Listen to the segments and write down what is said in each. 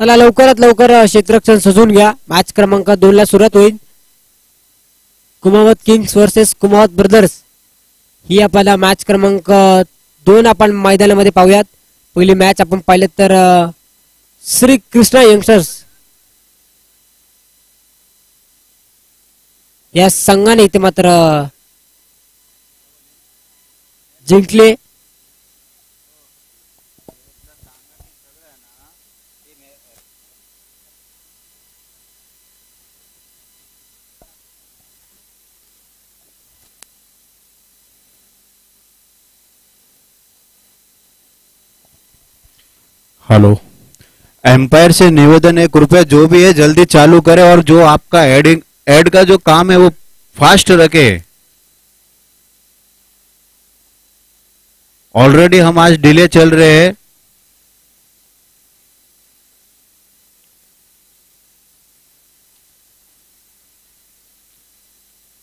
चला लवकरात लवकर क्षेत्ररक्षण सजून घ्या. मॅच क्रमांक 2 ला सुरुवात होईल. Kumawat kings versus Kumawat brothers ही आपल्याला मॅच क्रमांक 2 आपण मैदानामध्ये पाहूयात. पहिली मॅच आपण पाहिले तर श्री कृष्णा यंगस्टर्स या संघाने इथे मात्र जिंकले. हेलो, एम्पायर से निवेदन है कृपया जो भी है जल्दी चालू करें और जो आपका एड का जो काम है वो फास्ट रखे. ऑलरेडी हम आज डिले चल रहे हैं.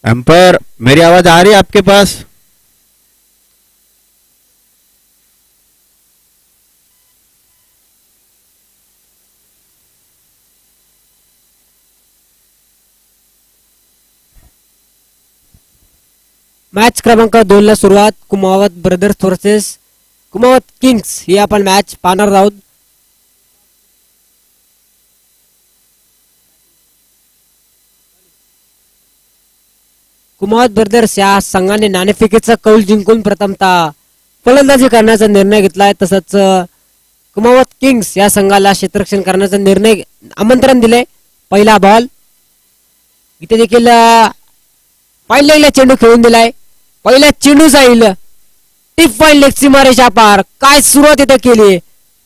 एम्पायर मेरी आवाज आ रही है आपके पास? मॅच क्रमांक 2 ला सुरुवात. Kumawat brothers versus Kumawat kings ही आपण मॅच पाहणार आहोत. कुमावत ब्रदर्स या संघाने नाणेफेकीचा कौल जिंकून प्रथमतः फलंदाजी करण्याचा निर्णय घेतलाय. तसंच कुमावत किंग्स या संघाला क्षेत्ररक्षण करण्याचा निर्णय आमंत्रण दिले. पहिला बॉल इथे देखील पहिल्या चेंडू खेळून दिलाय. पहिला चेंडू जाईल टिप फाईन लेग सीमारेषा पार. काय सुरुवात इथे केली.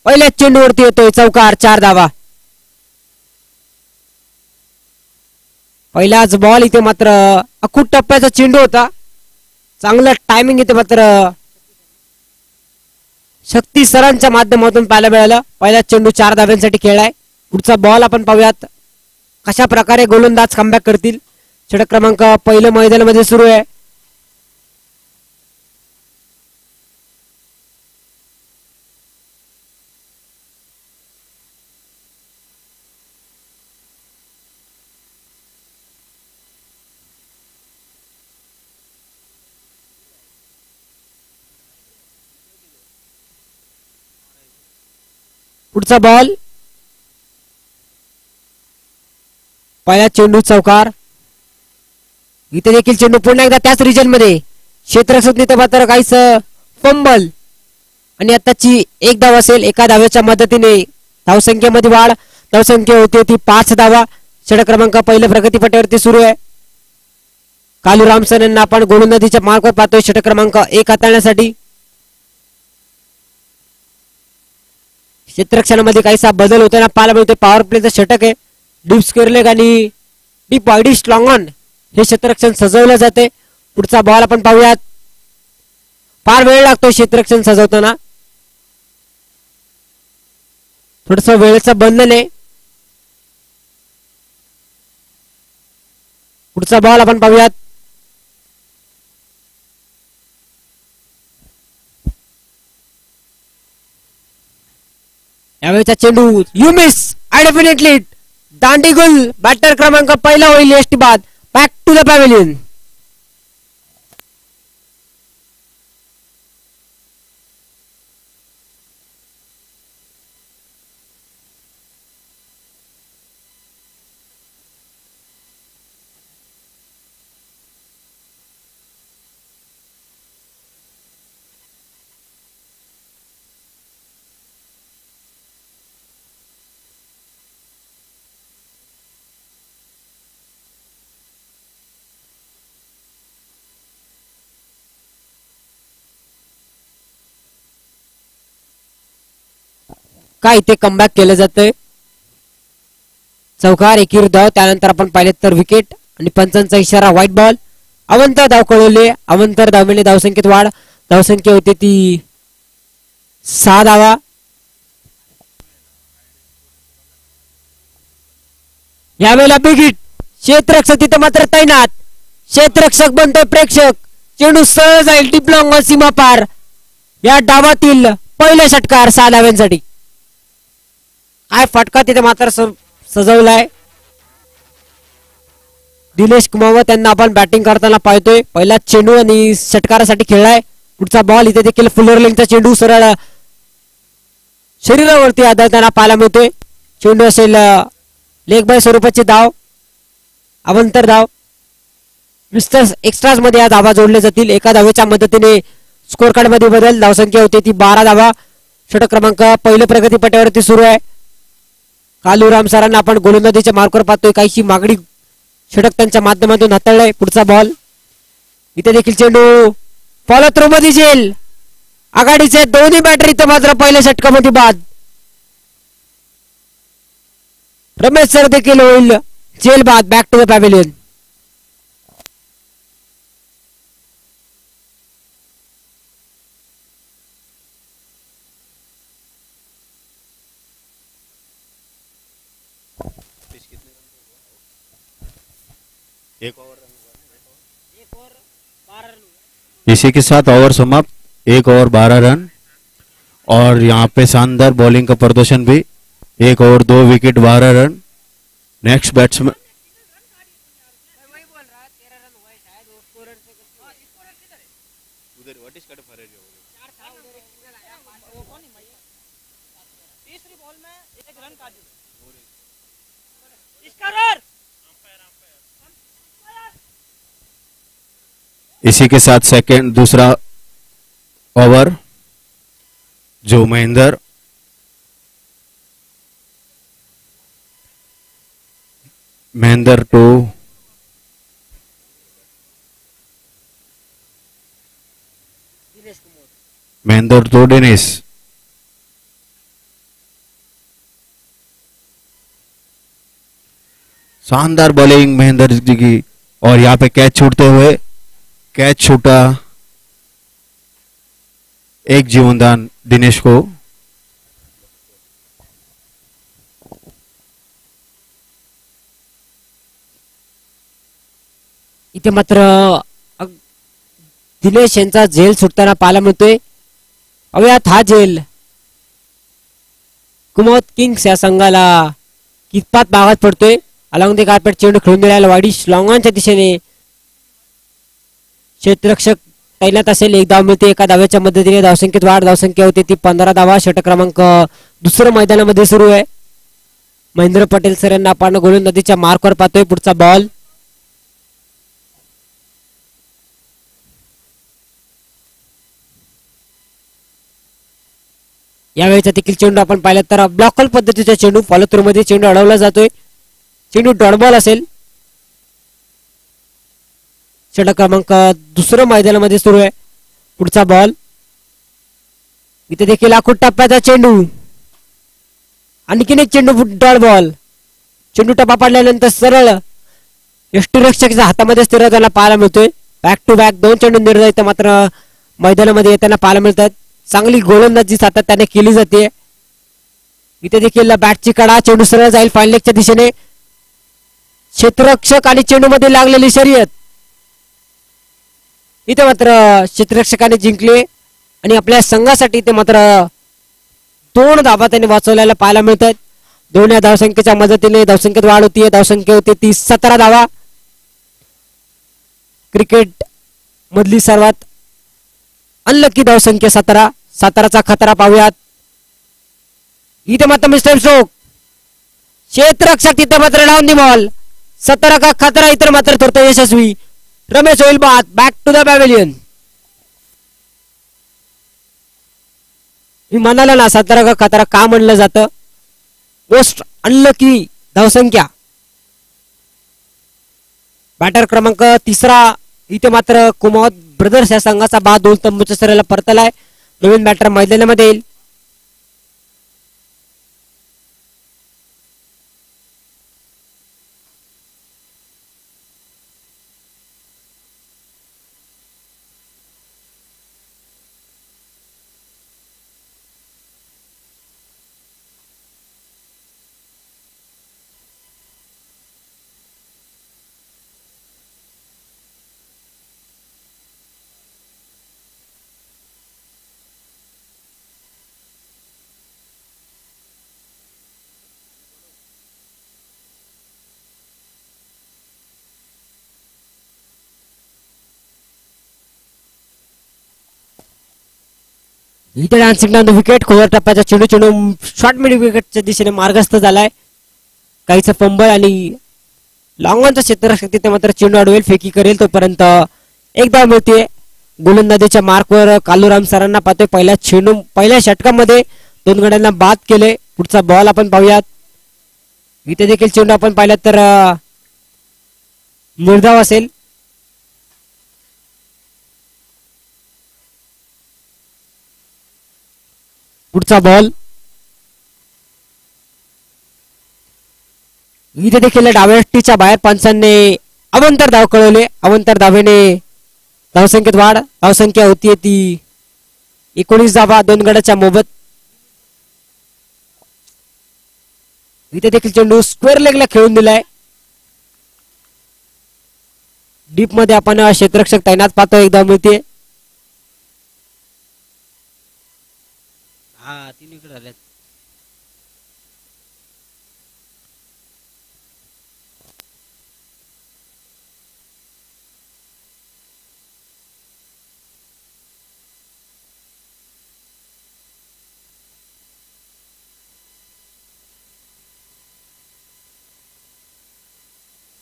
पहिल्या चेंडूवरती येतोय चौकार, 4 धावा. पहिलाच बॉल इथे मात्र अखूट टप्प्याचा चेंडू होता. चांगलं टायमिंग इथे मात्र शक्ती सरांच्या माध्यमातून पाहायला मिळालं. पहिला चेंडू 4 धाव्यांसाठी खेळलाय. पुढचा बॉल आपण पाहूयात कशा प्रकारे गोलंदाज कमबॅक करतील. षटक क्रमांक पहिलं मैदानामध्ये सुरू आहे. पुढचा बॉल पहिला चेंडू चौकार. इथे देखील चेंडू पुन्हा एकदा त्याच रिजन मध्ये क्षेत्ररक्षक मात्र काहीच फंबल आणि आताची एक धाव असेल. एका धाव्याच्या मदतीने धावसंख्येमध्ये वाढ. धावसंख्या होती ती 5 धावा. षटक क्रमांक पहिल्या प्रगतीपटावरती सुरू आहे. कालू रामसन यांना आपण गोलंदाजीच्या मार्गावर पाहतोय षटक क्रमांक 1 हाताळण्यासाठी. क्षेत्ररक्षणामध्ये काहीसा बदल होताना पाहायला मिळतोय. पॉवर प्लेचं षटक आहे. डीप स्क्वेअर लेग आणि डीप वाईडी स्ट्रॉंग ऑन हे क्षेत्ररक्षण सजवलं जाते. पुढचा बॉल आपण पाहूयात. फार वेळ लागतो क्षेत्ररक्षण सजवताना. थोडस वेळेचं बंधन आहे. पुढचा बॉल आपण पाहूयात. यावेळेचा चेंडू यू मिस डेफिनेटली दांडी गुल. बॅटर क्रमांक पहिला होईल एसटी बाद. Back to the pavilion. काय इथे कमबॅक केलं जातंय. चौकार, एकीवर धाव. त्यानंतर आपण पाहिले तर विकेट आणि पंचांचा इशारा व्हाईट बॉल. अवंतर धाव कळवले. अवंतर धावेने धावसंख्येत वाढ. धावसंख्या होती ती 6 धावा. यावेळेला बिग हिट. क्षेत्ररक्षक तिथे मात्र तैनात. क्षेत्ररक्षक बनतोय प्रेक्षक. चेंडू सरळ जाईल डीप लॉंग सीमा पार. या डावातील पहिला षटकार 6 धाव्यांसाठी. काय फटका तिथे मात्र सजवलाय. दिनेश कुमावत यांना आपण बॅटिंग करताना पाहतोय. पहिला चेंडू आणि षटकारासाठी खेळलाय. पुढचा बॉल इथे देखील फुलर लेंगचा चेंडू सरळ शरीरावरती आदळताना पाहायला मिळतोय. चेंडू असेल लेग बाय स्वरूपाची धाव, अवंतर धाव. मिस्टर्स एक्स्ट्राज मध्ये या धावा जोडल्या जातील. एका धावेच्या मदतीने स्कोर कार्ड मध्ये बदल. धावसंख्या होती ती 12 धावा. षटक क्रमांक पहिल्या प्रगती पट्ट्यावरती सुरू आहे. कालूराम सरांना आपण गोलंदाजीच्या मार्कवर पाहतोय. काहीशी मागणी षटक त्यांच्या माध्यमातून हाताळलंय. पुढचा बॉल इथे देखील चेंडू फॉलो थ्रो मध्ये जेल. आघाडीचे दोन्ही बॅटर इथं मात्र पहिल्या षटकामध्ये बाद. रमेश सर देखील होईल जेल बाद. Back to the pavilion. इसी के साथ ओवर समाप्त. 1 ओवर 12 रन और यहाँ पे शानदार बॉलिंग का प्रदर्शन भी. 1 over 2 wicket 12 run. Next batsman इसी के साथ सेकंड दूसरा ओवर जो महेंद्र टू दिनेश. शानदार बॉलिंग महेंद्र जी की. और यहाँ पे कैच छूटते हुए कैच छूटा. एक जीवनदान दिनेश को. इथे मात्र दिनेश यांचा झेल सुटताना पाहायला मिळतोय. अवयात हा झेल कुमावत किंग्स या संघाला कितपात भागात पडतोय. अलॉंग द कार्पेट चेंडू खेळून दिलेला वाडी लॉंगांच्या दिशेने क्षेत्ररक्षक तैनात असेल. एक धाव मिळते. एका धाव्याच्या मदतीने धावसंख्येत वाढ. धावसंख्या होती ती 15 धावा. षटक क्रमांक दुसरं मैदानामध्ये सुरू आहे. महेंद्र पटेल सर यांना आपण गोलंदाजीच्या मार्कवर पाहतोय. पुढचा बॉल यावेळेचा देखील चेंडू आपण पाहिलं तर ब्लॉकल पद्धतीचा चेंडू फॉलो थ्रू मध्ये चेंडू अडवला जातोय. चेंडू डॉट बॉल असेल. षटक क्रमांक दुसरं मैदानामध्ये सुरू आहे. पुढचा बॉल इथे देखील आखूड टप्प्याचा चेंडू. आणखीन एक चेंडू डॉट बॉल. चेंडू टप्पा पडल्यानंतर सरळ यष्टिरक्षकाच्या हातामध्ये स्थिरताना पाहायला मिळतोय. बॅक टू बॅक 2 चेंडू निर्धारित मात्र मैदानामध्ये येताना पाहायला मिळतात. चांगली गोलंदाजी सातत्याने केली जाते. इथे देखील बॅटची कडा. चेंडू सरळ जाईल फाईन लेगच्या दिशेने. क्षेत्ररक्षक आणि चेंडू मध्ये लागलेली शर्यत. इथे मात्र क्षेत्ररक्षकाने जिंकले आणि आपल्या संघासाठी इथे मात्र 2 धावा त्यांनी वाचवलेल्या पाहायला मिळतात. 2 या धावसंख्येच्या मदतीने धावसंख्येत वाढ होतीये. धावसंख्या होती ती 17 धावा. क्रिकेट मधली सर्वात अनलकी धावसंख्या 17. 17चा खतरा पाहूयात. इथे मात्र मिस्टर स्ट्रोक. क्षेत्ररक्षक तिथे मात्र डाऊन दी बॉल. 17 का खतरा. इतर मात्र थोडं यशस्वी. रमेश होईल बाद. Back to the pavilion. मी म्हणाला ना 17 का खतरा का म्हणलं जातं. मोस्ट अनलकी धावसंख्या. बॅटर क्रमांक 3 इथे मात्र कुमावत ब्रदर्स या संघाचा बाद 2 तंबूच्या सरेला परतलाय. नवीन बॅटर मैदानामध्ये येईल. इथे डान्सिंग डाऊन विकेट खोवर टप्प्याचा चेंडू चेंडू शॉर्ट मिड विकेटच्या दिशेने मार्गस्थ झालाय. काहीच फंबल आणि लॉंगॉनचा क्षेत्ररक्षक तिथे मात्र चेंडू अडवेल फेकी करेल तोपर्यंत एक धाव मिळते. गोलंदाजीच्या मार्कवर कालूराम सरांना पाहतोय. पहिल्या षटकामध्ये 2 गड्यांना बाद केले. पुढचा बॉल आपण पाहूयात. इथे देखील चेंडू आपण पाहिला तर निर्धाव असेल. पुढचा बॉल इथे देखील डाव्याष्टीच्या बाहेर पंचांनी अवंतर धाव कळवले. अवंतर धावेने धावसंख्येत वाढ. धावसंख्या होतीये ती 19 धावा 2 गड्याच्या मोबत. इथे देखील चेंडू स्क्वेअर लेगला खेळून दिलाय. डीप मध्ये आपण क्षेत्ररक्षक तैनात पाहतो. एक धाव मिळते. हा 3 विकेट झाल्यात.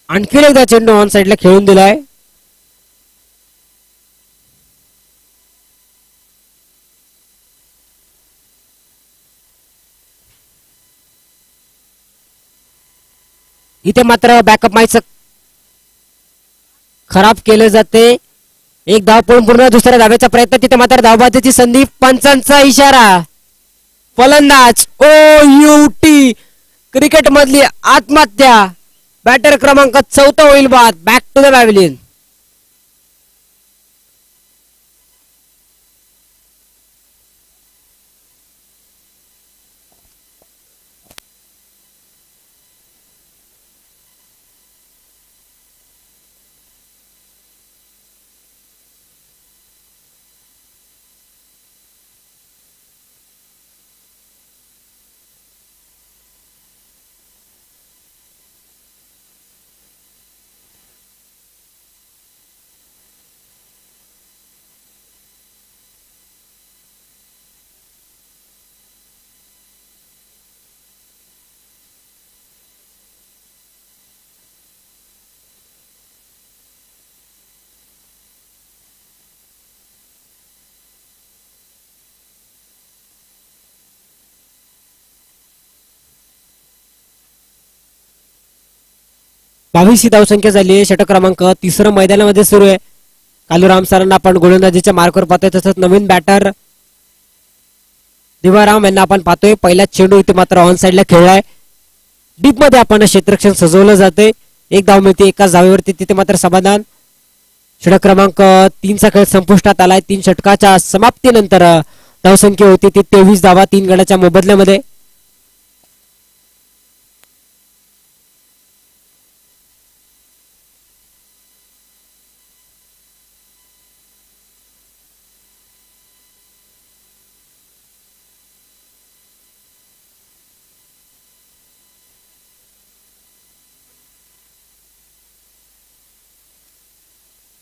आणखी एकदा चेंडू ऑन साइडला खेळून दिलाय. इथे मात्र बॅकअप माईचं खराब केलं जाते. एक धाव पळून पूर्ण दुसऱ्या धाव्याचा प्रयत्न. तिथे मात्र धावबाजीची संधी. पंचांचा इशारा. फलंदाज OUT क्रिकेट मधली आत्महत्या. बॅटर क्रमांक 14 होईल बाद. Back to the pavilion. बावीस ही धावसंख्या झाली आहे. षटक क्रमांक 3 मैदानामध्ये सुरू आहे. कालूराम सरांना आपण गोलंदाजीच्या मार्कवर पाहतोय. तसंच नवीन बॅटर दिवाराम यांना आपण पाहतोय. पहिला चेंडू इथे मात्र ऑन साइडला खेळलाय. डीप मध्ये आपण क्षेत्ररक्षण सजवलं जाते. एक धाव मिळते एकाच धावेवरती. तिथे मात्र समाधान. षटक क्रमांक 3चा खेळ संपुष्टात आलाय. 3 षटकाच्या समाप्तीनंतर धावसंख्या होती ती 23 धावा 3 गड्याच्या मोबदल्यामध्ये.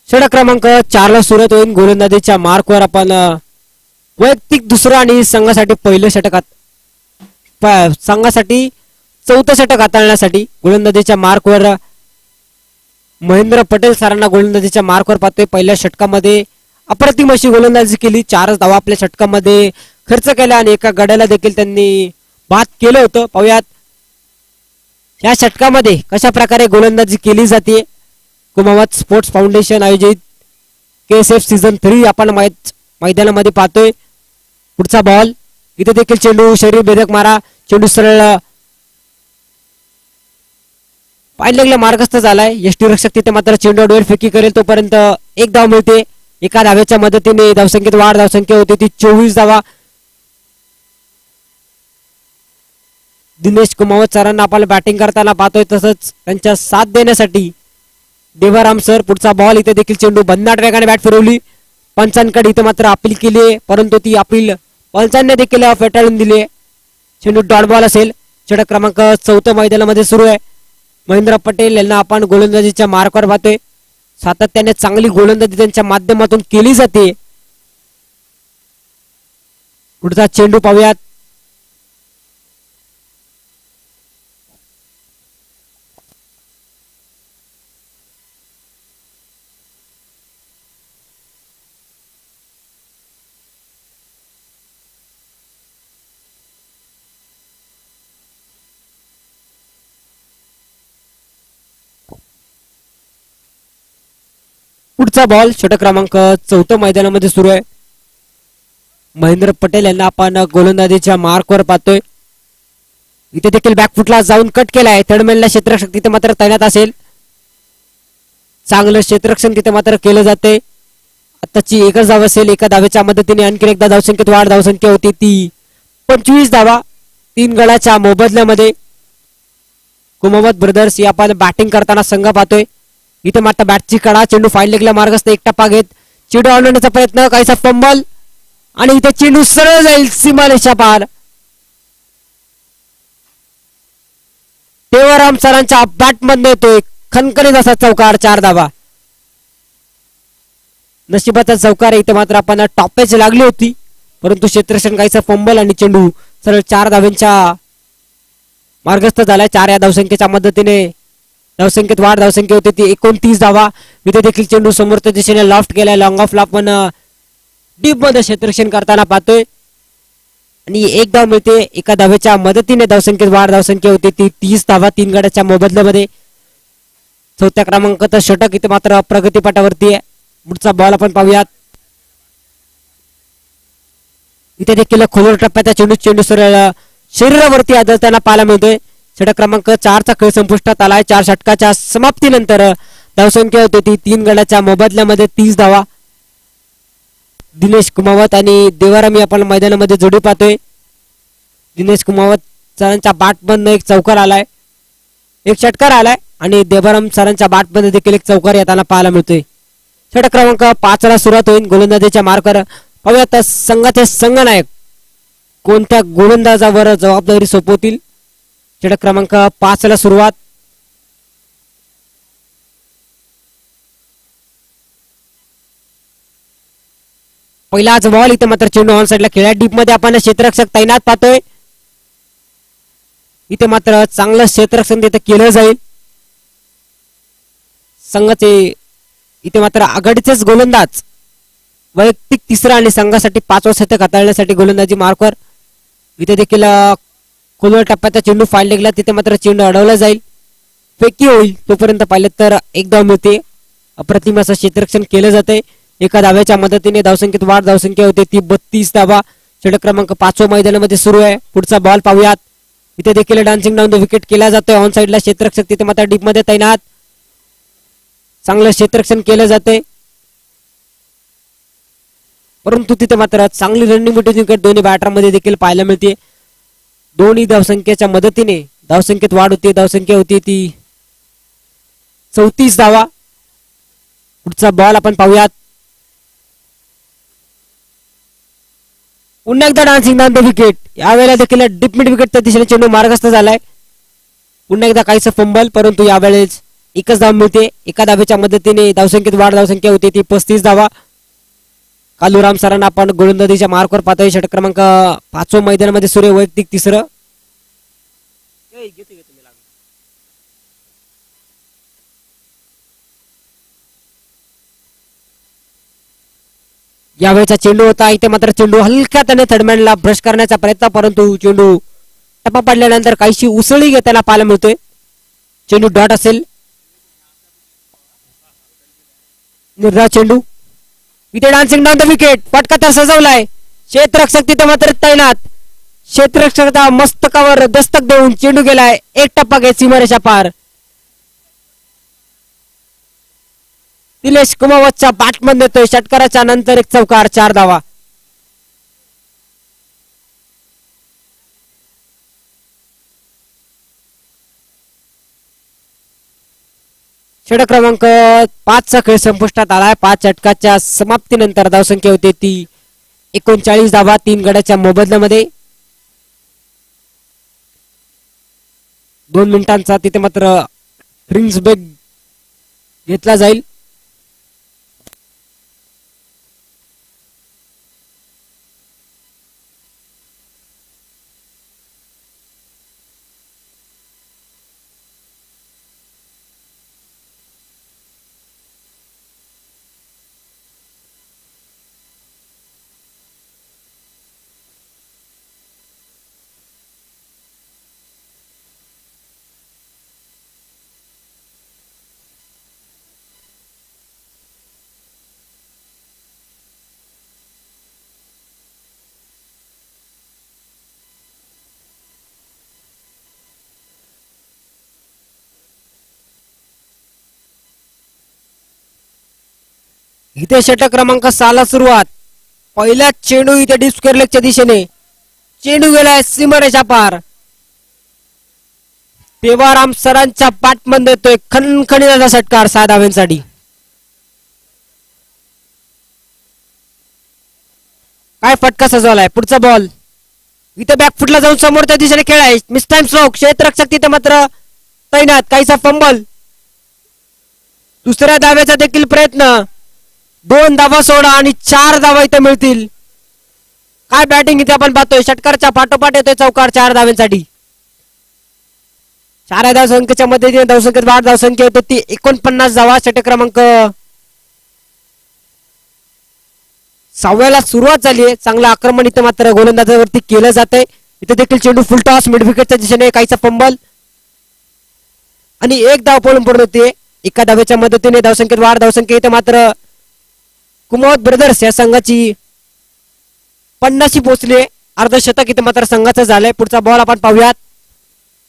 षटक क्रमांक 4ला सुरुवात होईल. गोलंदाजीच्या मार्कवर आपण वैयक्तिक दुसरं आणि संघासाठी पहिलं षटक संघासाठी 4थं षटक हाताळण्यासाठी गोलंदाजीच्या मार्कवर महेंद्र पटेल सरांना गोलंदाजीच्या मार्कवर पाहतोय. पहिल्या षटकामध्ये अप्रतिम अशी गोलंदाजी केली. 4 धावा आपल्या षटकामध्ये खर्च केला आणि एका गड्याला देखील त्यांनी बाद केलं होतं. पाहूयात या षटकामध्ये कशा प्रकारे गोलंदाजी केली जाते. कुमावत स्पोर्ट्स फाउंडेशन आयोजित KSF सीझन 3 आपण मैदानामध्ये पाहतोय. पुढचा बॉल इथे देखील चेंडू शरीर भेदक मारा. चेंडू सरळ पायलेगला मार्गस्थ झालाय. यष्टीरक्षक तिथे मात्र चेंडू अडवेल फेकी करेल तोपर्यंत एक धाव मिळते. एका धावेच्या मदतीने धावसंख्येत वाढ. धावसंख्या होती ती 24 धावा. दिनेश कुमावत सरांना आपण बॅटिंग करताना पाहतोय. तसंच त्यांच्या साथ देण्यासाठी देवाराम सर. पुढचा बॉल इथे देखील चेंडू भन्नाट वेगाने बॅट फिरवली. पंचांकडे इथे मात्र अपील केली आहे परंतु ती अपील पंचांनी देखील फेटाळून दिली आहे. चेंडू डॉट बॉल असेल. षटक क्रमांक 4 मैदानामध्ये सुरू आहे. महेंद्र पटेल यांना आपण गोलंदाजीच्या मार्कवर पाहतोय. सातत्याने चांगली गोलंदाजी त्यांच्या माध्यमातून केली जाते. पुढचा चेंडू पाहूयात. पुढचा बॉल षटक क्रमांक 4 मैदानामध्ये सुरू आहे. महेंद्र पटेल यांना आपण गोलंदाजीच्या मार्कवर पाहतोय. इथे देखील बॅकफुटला जाऊन कट केलाय. थर्डमॅनला क्षेत्ररक्षक तिथे मात्र तैनात असेल. चांगलं क्षेत्ररक्षण तिथे मात्र केलं जाते. आताची एकच धाव असेल. एका धावेच्या मदतीने आणखी एकदा धावसंख्येत वाढ. धावसंख्या होती ती 25 धावा 3 गडाच्या मोबदल्यामध्ये. कुमावत ब्रदर्स या आपण बॅटिंग करताना संघ पाहतोय. इथे मात्र बॅटची कडा. चेंडू फाईन लेगला मार्गस्थ एक टप्पा घेत चेंडू आणण्याचा प्रयत्न. काहीसा फंबल आणि इथे चेंडू सरळ जाईल सीमारेषा पार. देवराम सरांच्या बॅटमध्ये येतोय खणखणीत असा चौकार. 4 धावा. नशिबाचा चौकार. इथे मात्र आपण टॉपेज लागली होती परंतु क्षेत्ररक्षण काहीसा फंबल आणि चेंडू सरळ 4 धावांच्या मार्गस्थ झालाय. 4 या धावसंख्येच्या मदतीने धावसंख्येत वाढ. धावसंख्या होती ती 29 धावा. इथे देखील चेंडू समोरच्या दिशेने लॉफ्ट केलाय. लॉंग ऑफ ला आपण डीप मध्ये क्षेत्ररक्षण करताना पाहतोय आणि एक धाव मिळते. एका धावेच्या मदतीने धावसंख्येत वाढ. धावसंख्या होती ती 30 धावा 3 गडाच्या मोबदल्यामध्ये. 4थ्या क्रमांकाचं षटक इथे मात्र प्रगतीपटावरती आहे. पुढचा बॉल आपण पाहूयात. इथे देखील खोलवर टप्प्याचा चेंडू सरळ शरीरावरती आदळताना पाहायला मिळतोय. षटक क्रमांक 4चा खेळ संपुष्टात आलाय. 4 षटकाच्या समाप्तीनंतर धावसंख्या होती ती 3 गडाच्या मोबदल्यामध्ये 30 धावा. दिनेश कुमावत आणि देवाराम आपण मैदानामध्ये जोडी पाहतोय. दिनेश कुमावत सरांच्या बॅटमधनं एक चौकार आलाय. एक षटकार आलाय आणि देवाराम सरांच्या बॅटमध्ये देखील एक चौकार येताना पाहायला मिळतोय. षटक क्रमांक 5 ला सुरुवात होईल. गोलंदाजीच्या मार्कर पाहूयात संघाचे संघनायक कोणत्या गोलंदाजावर जबाबदारी सोपवतील. षटक क्रमांक 5 ला सुरुवात. पहिलाच बॉल. इथे मात्र चेंडू ऑन साइडला खेळला. डीप मध्ये आपण क्षेत्ररक्षक तैनात पाहतोय. इथे मात्र चांगलं क्षेत्ररक्षण तिथे केलं जाईल. संघाचे इथे मात्र आघाडीचेच गोलंदाज वैयक्तिक 3रा आणि संघासाठी 5वा शतक हाताळण्यासाठी गोलंदाजी मार्कवर. इथे देखील खोलवर टप्प्याचा चेंडू फाईन लेगला. तिथे मात्र चेंडू अडवला जाईल. फेकी होईल तोपर्यंत पाहिलं तर एक धाव मिळते. अप्रतिम असं क्षेत्ररक्षण केलं जाते. एका धाव्याच्या मदतीने धावसंख्येत वाढ. धावसंख्या होते ती 32 धावा. षटक क्रमांक 5व्या मैदानामध्ये सुरू आहे. पुढचा बॉल पाहूयात. इथे देखील डान्सिंग डाऊन द विकेट केला जातोय. ऑन साइडला क्षेत्ररक्षक तिथे मात्र डीप मध्ये तैनात. चांगलं क्षेत्ररक्षण केलं जाते परंतु तिथे मात्र चांगली रनिंग विकेट दोन्ही बॅटरमध्ये देखील पाहायला मिळते. दोन्ही धावसंख्येच्या मदतीने धावसंख्येत वाढ होती. धावसंख्या होती ती 34 धावा. पुढचा बॉल आपण पाहूयात. पुन्हा एकदा डान्सिंग डाऊन द विकेट. यावेळेला देखील डीप मिड विकेटच्या दिशेने चेंडू मार्गस्थ झालाय. पुन्हा एकदा काहीसं फंबल परंतु यावेळेस एकच धाव मिळते. एका धावेच्या मदतीने धावसंख्येत वाढ. धावसंख्या होती ती 35 धावा. कालूराम सरांना आपण गोलंदाजीच्या मार्कवर पाहतोय. षटक क्रमांक 5व्या मैदानामध्ये सूर्य वैयक्तिक 3रं. यावेळेचा चेंडू होता. इथे मात्र चेंडू हलक्या त्याने थर्डमॅनला ब्रश करण्याचा प्रयत्न परंतु चेंडू टप्पा पडल्यानंतर काहीशी उसळी घेताना पाहायला मिळतोय. चेंडू डॉट असेल. निर्धाव चेंडू. इथे डान्सिंग डाऊन द विकेट. फटका तर सजवलाय. क्षेत्ररक्षक तिथे मात्र तैनात. क्षेत्ररक्षकाच्या मस्तकावर दस्तक देऊन चेंडू गेलाय. एक टप्पा घेत सीमारेषा पार. दिनेश कुमावतच्या बॅटमध्ये येतोय. षटकाराच्या नंतर एक चौकार. 4 धावा. षटक क्रमांक 5चा खेळ संपुष्टात आलाय. 5 षटकाच्या समाप्तीनंतर धावसंख्या होते ती 39 धावा 3 गडाच्या मोबदल्यामध्ये. 2 मिनिटांचा तिथे मात्र ड्रिंक्स ब्रेक घेतला जाईल. इथे षटक क्रमांक 6 ला सुरुवात. पहिला चेंडू इथे डीप स्क्वेअर लेगच्या दिशेने. चेंडू गेलाय सीमारेषा पार. देवाराम सरांच्या पाठमध्ये येतोय खणखणीचा षटकार 6 धावांसाठी. काय फटका सजवलाय. पुढचा बॉल इथे बॅकफुटला जाऊन समोरच्या दिशेने खेळाय. Miss time stroke. क्षेत्ररक्षक तिथे मात्र तैनात. काहीसा फंबल. दुसऱ्या धाव्याचा देखील प्रयत्न. 2 धावा सोडा आणि 4 धावा इथे मिळतील. काय बॅटिंग इथे आपण पाहतोय. षटकारच्या पाठोपाठ येतोय चौकार 4 धाव्यांसाठी. 4 धावसंख्येच्या मध्येने धावसंख्येत 8 धावसंख्या होती ती 49 धावा. षटक क्रमांक 6व्याला सुरुवात झाली आहे. चांगलं आक्रमण इथे मात्र गोलंदाजावरती केलं जातंय. इथे देखील चेंडू फुल टॉस मिड विकेटच्या दिशेने. काहीचा फंबल आणि 1 धाव पळून पूर्ण होते. एका धावेच्या मदतीने धावसंख्येत 8 धावसंख्या इथे मात्र कुमावत ब्रदर्स या संघाची 50शी पोहोचली. अर्धशतक इथे मात्र संघाचं झालंय. पुढचा बॉल आपण पाहूयात.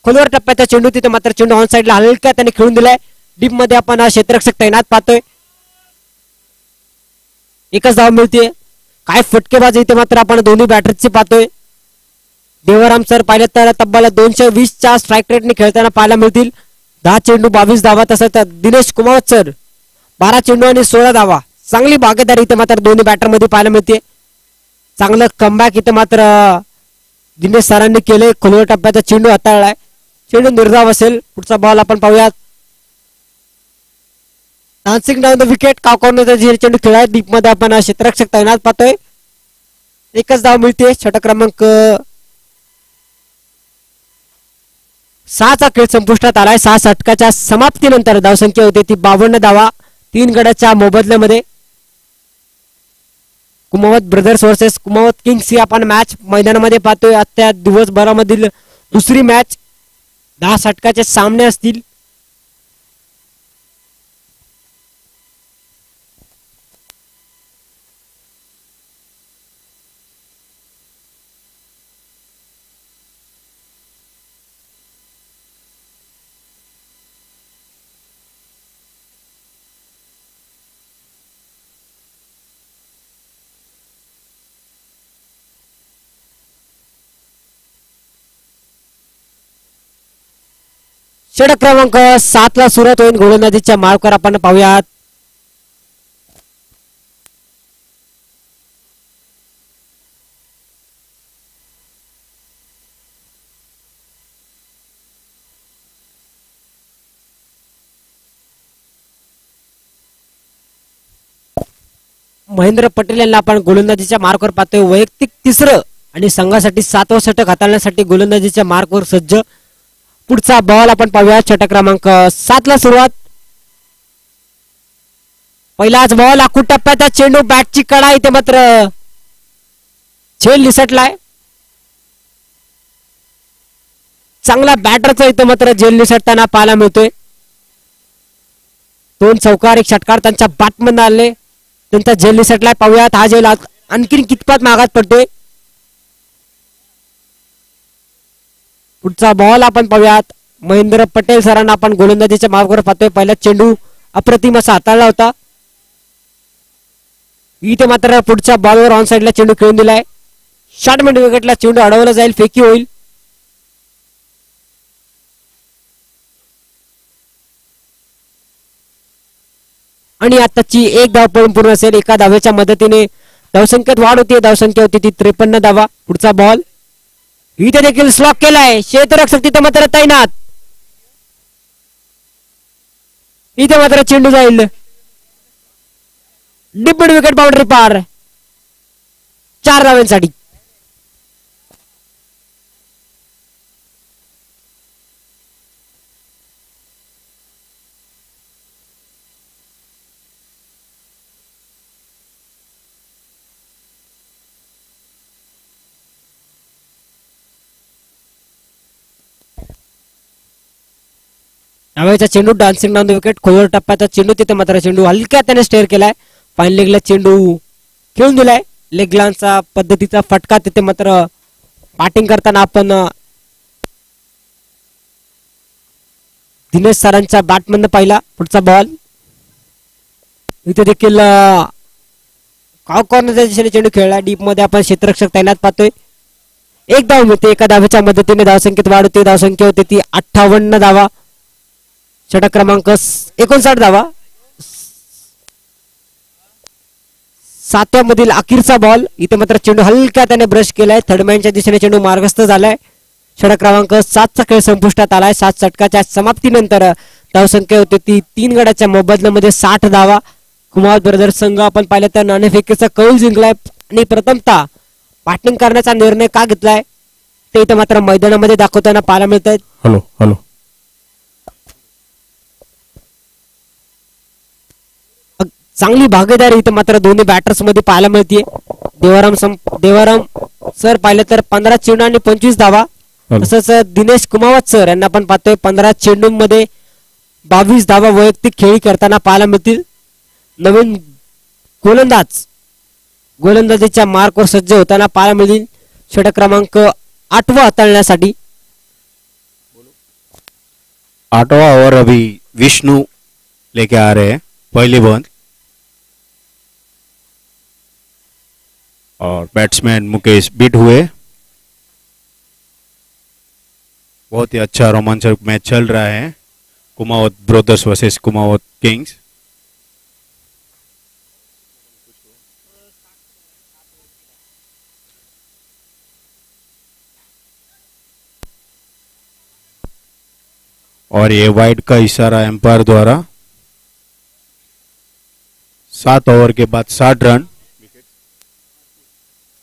खोलवर टप्प्याचा चेंडू तिथे मात्र चेंडू ऑन साइडला हलक्या त्याने खेळून दिलाय. डीप मध्ये आपण क्षेत्ररक्षक तैनात पाहतोय. एकच धाव मिळते. काय फटकेबाजी इथे मात्र आपण दोन्ही बॅटर्सची पाहतोय. देवराम सर पाहिलं तर तब्बल 220च्या स्ट्राईक रेटने खेळताना पाहायला मिळतील. 10 चेंडू 22 धावा. तसंच दिनेश कुमावत सर 12 चेंडू आणि 16 धावा. चांगली भागीदारी इथे मात्र दोन्ही बॅटर मध्ये पाहायला मिळते. चांगलं कमबॅक इथे मात्र दिनेश सरांनी केले. खोलवर टप्प्याचा चेंडू हाताळलाय. चेंडू निर्धाव असेल. पुढचा बॉल आपण पाहूयात. Dancing down the wicket. कावकवण्याचा चेंडू खेळाय. डीप मध्ये आपण क्षेत्ररक्षक तैनात पाहतोय. एकच धाव मिळते. षटक क्रमांक 6चा खेळ संपुष्टात आलाय. 6 षटकाच्या समाप्तीनंतर धावसंख्या होते ती 52 धावा. 3 गड्याच्या मोबदल्यामध्ये. Kumawat brothers versus Kumawat kings ही आपण मॅच मैदानामध्ये पाहतोय. आजच्या दिवसभरामधील दुसरी मॅच. 10 षटकाचे सामने असतील. षटक क्रमांक 7 ला सुरुवात होईल. गोलंदाजीच्या मार्कवर आपण पाहूयात. महेंद्र पटेल यांना आपण गोलंदाजीच्या मार्कवर पाहतोय. वैयक्तिक 3रं आणि संघासाठी 7वं षटक हाताळण्यासाठी गोलंदाजीच्या मार्कवर सज्ज. पुढचा बॉल आपण पाहूया. षटक क्रमांक 7 ला सुरुवात. पहिलाच बॉल. आखूड टप्प्याचा चेंडू. बॅटची कडा इथे मात्र झेल निसटलाय. चांगला बॅटरचा इथे मात्र झेल निसटताना पाहायला मिळतोय. 2 चौकार 1 षटकार त्यांच्या बॅटमधून आले. त्यांचा झेल निसटलाय. पाहूयात हा झेल आणखीन कितपत मागात पडतोय. पुढचा बॉल आपण पाहूयात. महेंद्र पटेल सरांना आपण गोलंदाजीच्या मार्गावर पाहतोय. पहिला चेंडू अप्रतिम असा हाताळला होता. इथे मात्र पुढच्या बॉलवर ऑन साइडला चेंडू खेळून दिलाय. शॉर्ट मिड विकेटला चेंडू अडवला जाईल. फेकी होईल. आणि आताची 1 धाव पळून पूर्ण असेल. एका धावेच्या मदतीने धावसंख्येत वाढ होती. धावसंख्या होती ती 53 धावा. पुढचा बॉल इथे देखील स्लॉक केलाय. क्षेत्ररक्षक तिथे मात्र तैनात. इथे मात्र चेंडू जाईल. डीप मिड विकेट बाउंड्री पार. 4 धावांसाठी. डाव्याचा चेंडू. Dancing down the wicket. खोलवर टप्प्याचा चेंडू. तिथे मात्र चेंडू हलक्या त्याने स्टेअर केलाय. फाईन लेगला चेंडू खेळून दिलाय. लेगलांचा पद्धतीचा फटका तिथे मात्र बॅटिंग करताना आपण दिनेश सरांच्या बॅटमधून पाहिला. पुढचा बॉल इथे देखील कॉर्नरच्या दिशेने चेंडू खेळला डीप मध्ये आपण क्षेत्ररक्षक तैनात पाहतोय. एक धाव मिळते एका धावेच्या मदतीने धावसंख्येत वाढ होते. धावसंख्या होते ती 58 धावा. षटक क्रमांक 59 धावा. 7व्या मधील अखेरचा बॉल. इथे मात्र चेंडू हलक्या त्याने ब्रश केलाय. थर्डमॅनच्या दिशेने चेंडू मार्गस्थ झालाय. षटक क्रमांक 7चा खेळ संपुष्टात आलाय. 7 षटकाच्या समाप्तीनंतर धावसंख्या होती ती 3 गड्याच्या मोबदल्यामध्ये 60 धावा. कुमार ब्रदर्स संघ आपण पाहिलं तर नाणेफेकीचा कौल जिंकलाय आणि प्रथमतः बॅटिंग करण्याचा निर्णय का घेतलाय ते इथं मात्र मैदानामध्ये दाखवताना पाहायला मिळत आहेत. Hello hello. चांगली भागीदारी इथं मात्र दोन्ही बॅटर्स मध्ये पाहायला मिळते. देवाराम सर पाहिलं तर 15 चेंडू आणि 25 धावा. तसंच दिनेश कुमावत सर यांना पण पाहतोय 15 चेंडूंमध्ये 22 धावा वैयक्तिक खेळी करताना पाहायला मिळतील. नवीन गोलंदाजीच्या मार्कवर सज्ज होताना पाहायला मिळतील. षटक क्रमांक 8वा हाताळण्यासाठी 8वां ओवर अभी विष्णु लेके आ रहे हैं पहली बंद और बैट्समैन मुकेश बीट हुए. बहुत ही अच्छा रोमांचक मैच चल रहा है. Kumawat brothers versus Kumawat Kings. और ये वाइड का इशारा एम्पायर द्वारा. 7 ओवर के बाद 60 रन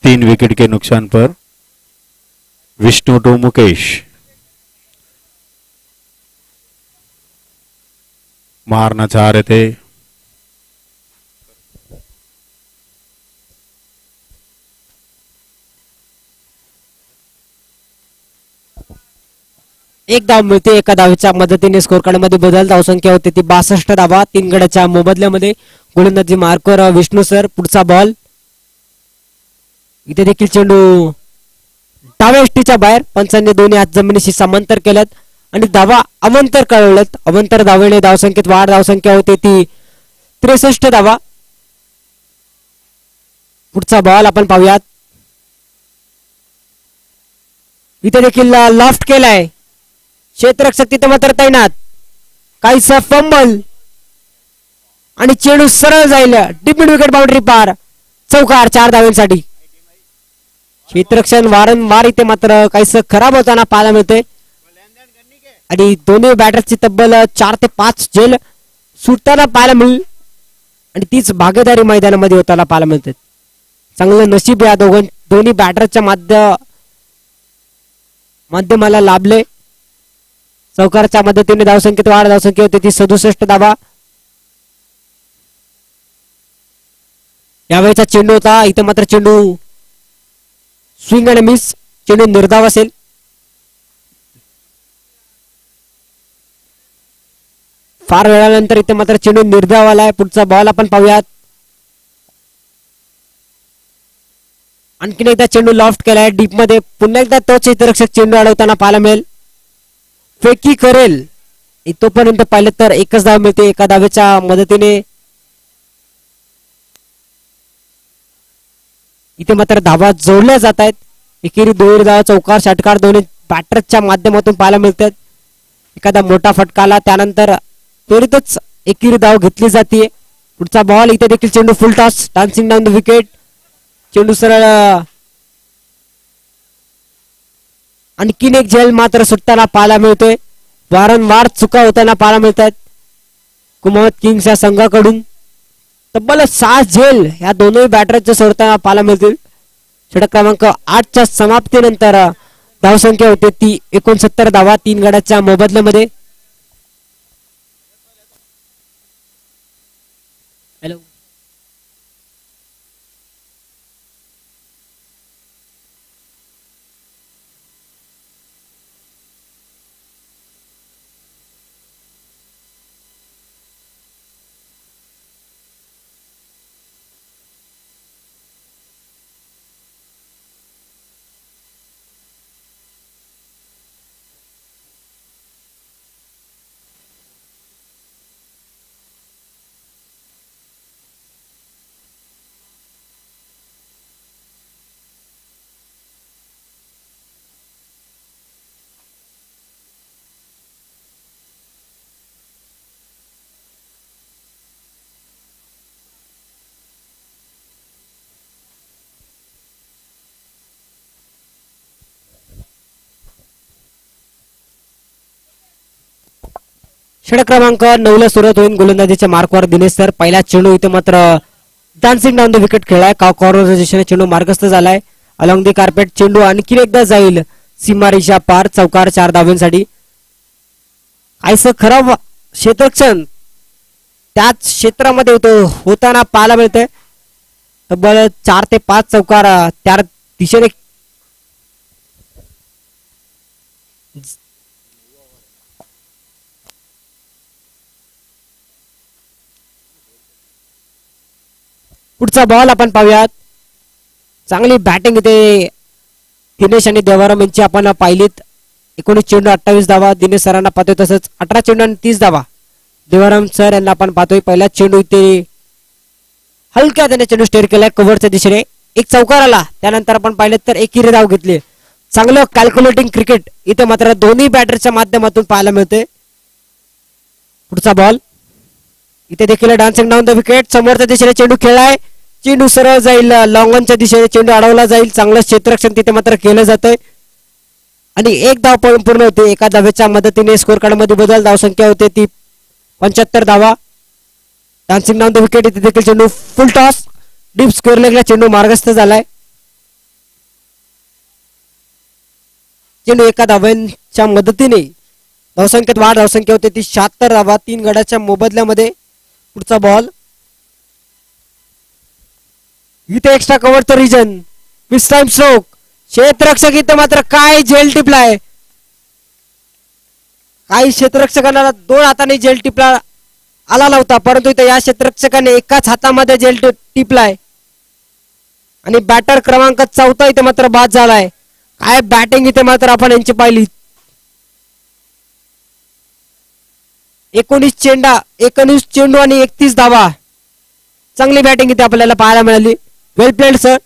3 विकेट के नुकसान पर विष्णु टू मुकेश. मारना चाह रहे थे. एक धाव मिळते एका धावेच्या मदतीने स्कोर कार्ड मध्ये बदल. धावसंख्या होती ती 62 धावा. 3 गड्याच्या मोबदल्यामध्ये गोलंदाजी मार्कर विष्णू सर. पुढचा बॉल. इथे देखील चेंडू डाव्या यष्टीच्या बाहेर. पंचांनी दोन्ही हात जमिनीशी समांतर केल्यात आणि धावा अवंतर कळवल्यात. अवंतर धावेने धावसंख्येत वाढ. धावसंख्या होते ती 63 धावा. पुढचा बॉल आपण पाहूयात. इथे देखील लॉफ्ट केलाय. क्षेत्ररक्षक तिथे मात्र तैनात. काहीसा फंबल आणि चेंडू सरळ जाईल. डीप मिड विकेट बाउंड्री पार. चौकार 4 धावांसाठी. क्षेत्ररक्षण वारंवार इथे मात्र काहीसं खराब होताना पाहायला मिळते आणि दोन्ही बॅटर्सची तब्बल 4 ते 5 झेल सुटताना पाहायला मिळेल आणि तीच भागीदारी मैदानामध्ये होताना पाहायला मिळते. चांगलं नशीब या दोन्ही बॅटरच्या माध्यमाला लाभले. चौकारच्या मदतीने धावसंख्येत वाढ. धावसंख्या होती ती 67 धावा. यावेळेचा चेंडू होता. इथं मात्र चेंडू स्विंग आणि मिस. चेंडू निर्धाव असेल. फार वेळानंतर इथे मात्र चेंडू निर्धाव आलाय. पुढचा बॉल आपण पाहूयात. आणखीन एकदा चेंडू लॉफ्ट केलाय डीप मध्ये. पुन्हा एकदा तो क्षेत्ररक्षक चेंडू अडवताना पाहायला मिळेल. फेकी करेल तोपर्यंत पाहिलं तर एकच धाव मिळते एका धावेच्या मदतीने. इथे मात्र धावा जोडल्या जात आहेत. एकेरी 2 धावा चौकार षटकार दोन्ही बॅटरच्या माध्यमातून पाहायला मिळतात. एखादा मोठा फटकाला त्यानंतर त्वरितच एकेरी धाव घेतली जाते. पुढचा बॉल. इथे देखील चेंडू full toss. Dancing down the wicket. चेंडू सरळ. आणखीन एक झेल मात्र सुटताना पाहायला मिळतोय. वारंवार चुका होताना पाहायला मिळतात कुमावत किंग्स या संघाकडून. तब्बल 6 झेल या दोन्ही बॅटरच्या सोडताना पाहायला मिळतील. षटक क्रमांक 8च्या समाप्तीनंतर धावसंख्या होते ती 69 धावा 3 गड्याच्या मोबदल्यामध्ये. हॅलो. षटक क्रमांक 9 ला सुरुवात होईल. गोलंदाजीच्या मार्कवर दिनेश सर. पहिला चेंडू इथे मात्र डान्सिंग डाऊन द विकेट खेळलाय. कॉर्नर दिशेने चेंडू मार्गस्थ झालाय. अलॉंग दी कार्पेट चेंडू आणखी एकदा जाईल सीमारेषा पार. चौकार 4 धावांसाठी. काहीसं खराब क्षेत्ररक्षण त्याच क्षेत्रामध्ये होताना पाहायला मिळते. तब्बल 4 ते 5 चौकार त्या दिशेने पुढचा बॉल आपण पाहूयात. चांगली बॅटिंग इथे दिनेश आणि देवाराम यांची आपण पाहिलीत. 19 चेंडू 28 धावा दिनेश सरांना पाहतोय. तसंच 18 चेंडू आणि 30 धावा देवाराम सर यांना आपण पाहतोय. पहिला चेंडू इथे हलक्या त्याने चेंडू स्टेअर केलाय कव्हरच्या दिशेने. एक चौकार आला. त्यानंतर आपण पाहिलं तर एकेरी धाव घेतली. चांगलं कॅल्क्युलेटिंग क्रिकेट इथे मात्र दोन्ही बॅटरच्या माध्यमातून पाहायला मिळते. पुढचा बॉल इथे देखील डान्सिंग डाऊन द विकेट. समोरच्या दिशेने चेंडू खेळलाय. चेंडू सरळ जाईल लॉंग ऑनच्या दिशेने. चेंडू अडवला जाईल. चांगलं क्षेत्ररक्षण तिथे मात्र केलं जातंय आणि एक धाव पूर्ण होते. एका धावेच्या मदतीने स्कोर कार्ड मध्ये बदल. धावसंख्या होते ती 75 धावा. डान्सिंग डाऊन द विकेट इथे देखील चेंडू फुल टॉस. डीप स्क्वेअर लेगला चेंडू मार्गस्थ झालाय. चेंडू एका धाव्यांच्या मदतीने धावसंख्येत वाढ. धावसंख्या होते ती 76 धावा 3 गड्याच्या मोबदल्यामध्ये. पुढचा बॉल इथे एक्स्ट्रा कव्हरचं रिजन. Miss time stroke. क्षेत्ररक्षक इथे मात्र काय जेल टिपलाय. काही क्षेत्ररक्षकांना 2 हाताने जेल टिपला आला नव्हता, परंतु इथे या क्षेत्ररक्षकाने एकाच हातामध्ये जेल टिपलाय आणि बॅटर क्रमांक 4 इथे मात्र बाद झालाय. काय बॅटिंग इथे मात्र आपण यांची पाहिली. 19 चेंडू आणि 31 धावा. चांगली बॅटिंग इथे आपल्याला पाहायला मिळाली. Well played sir.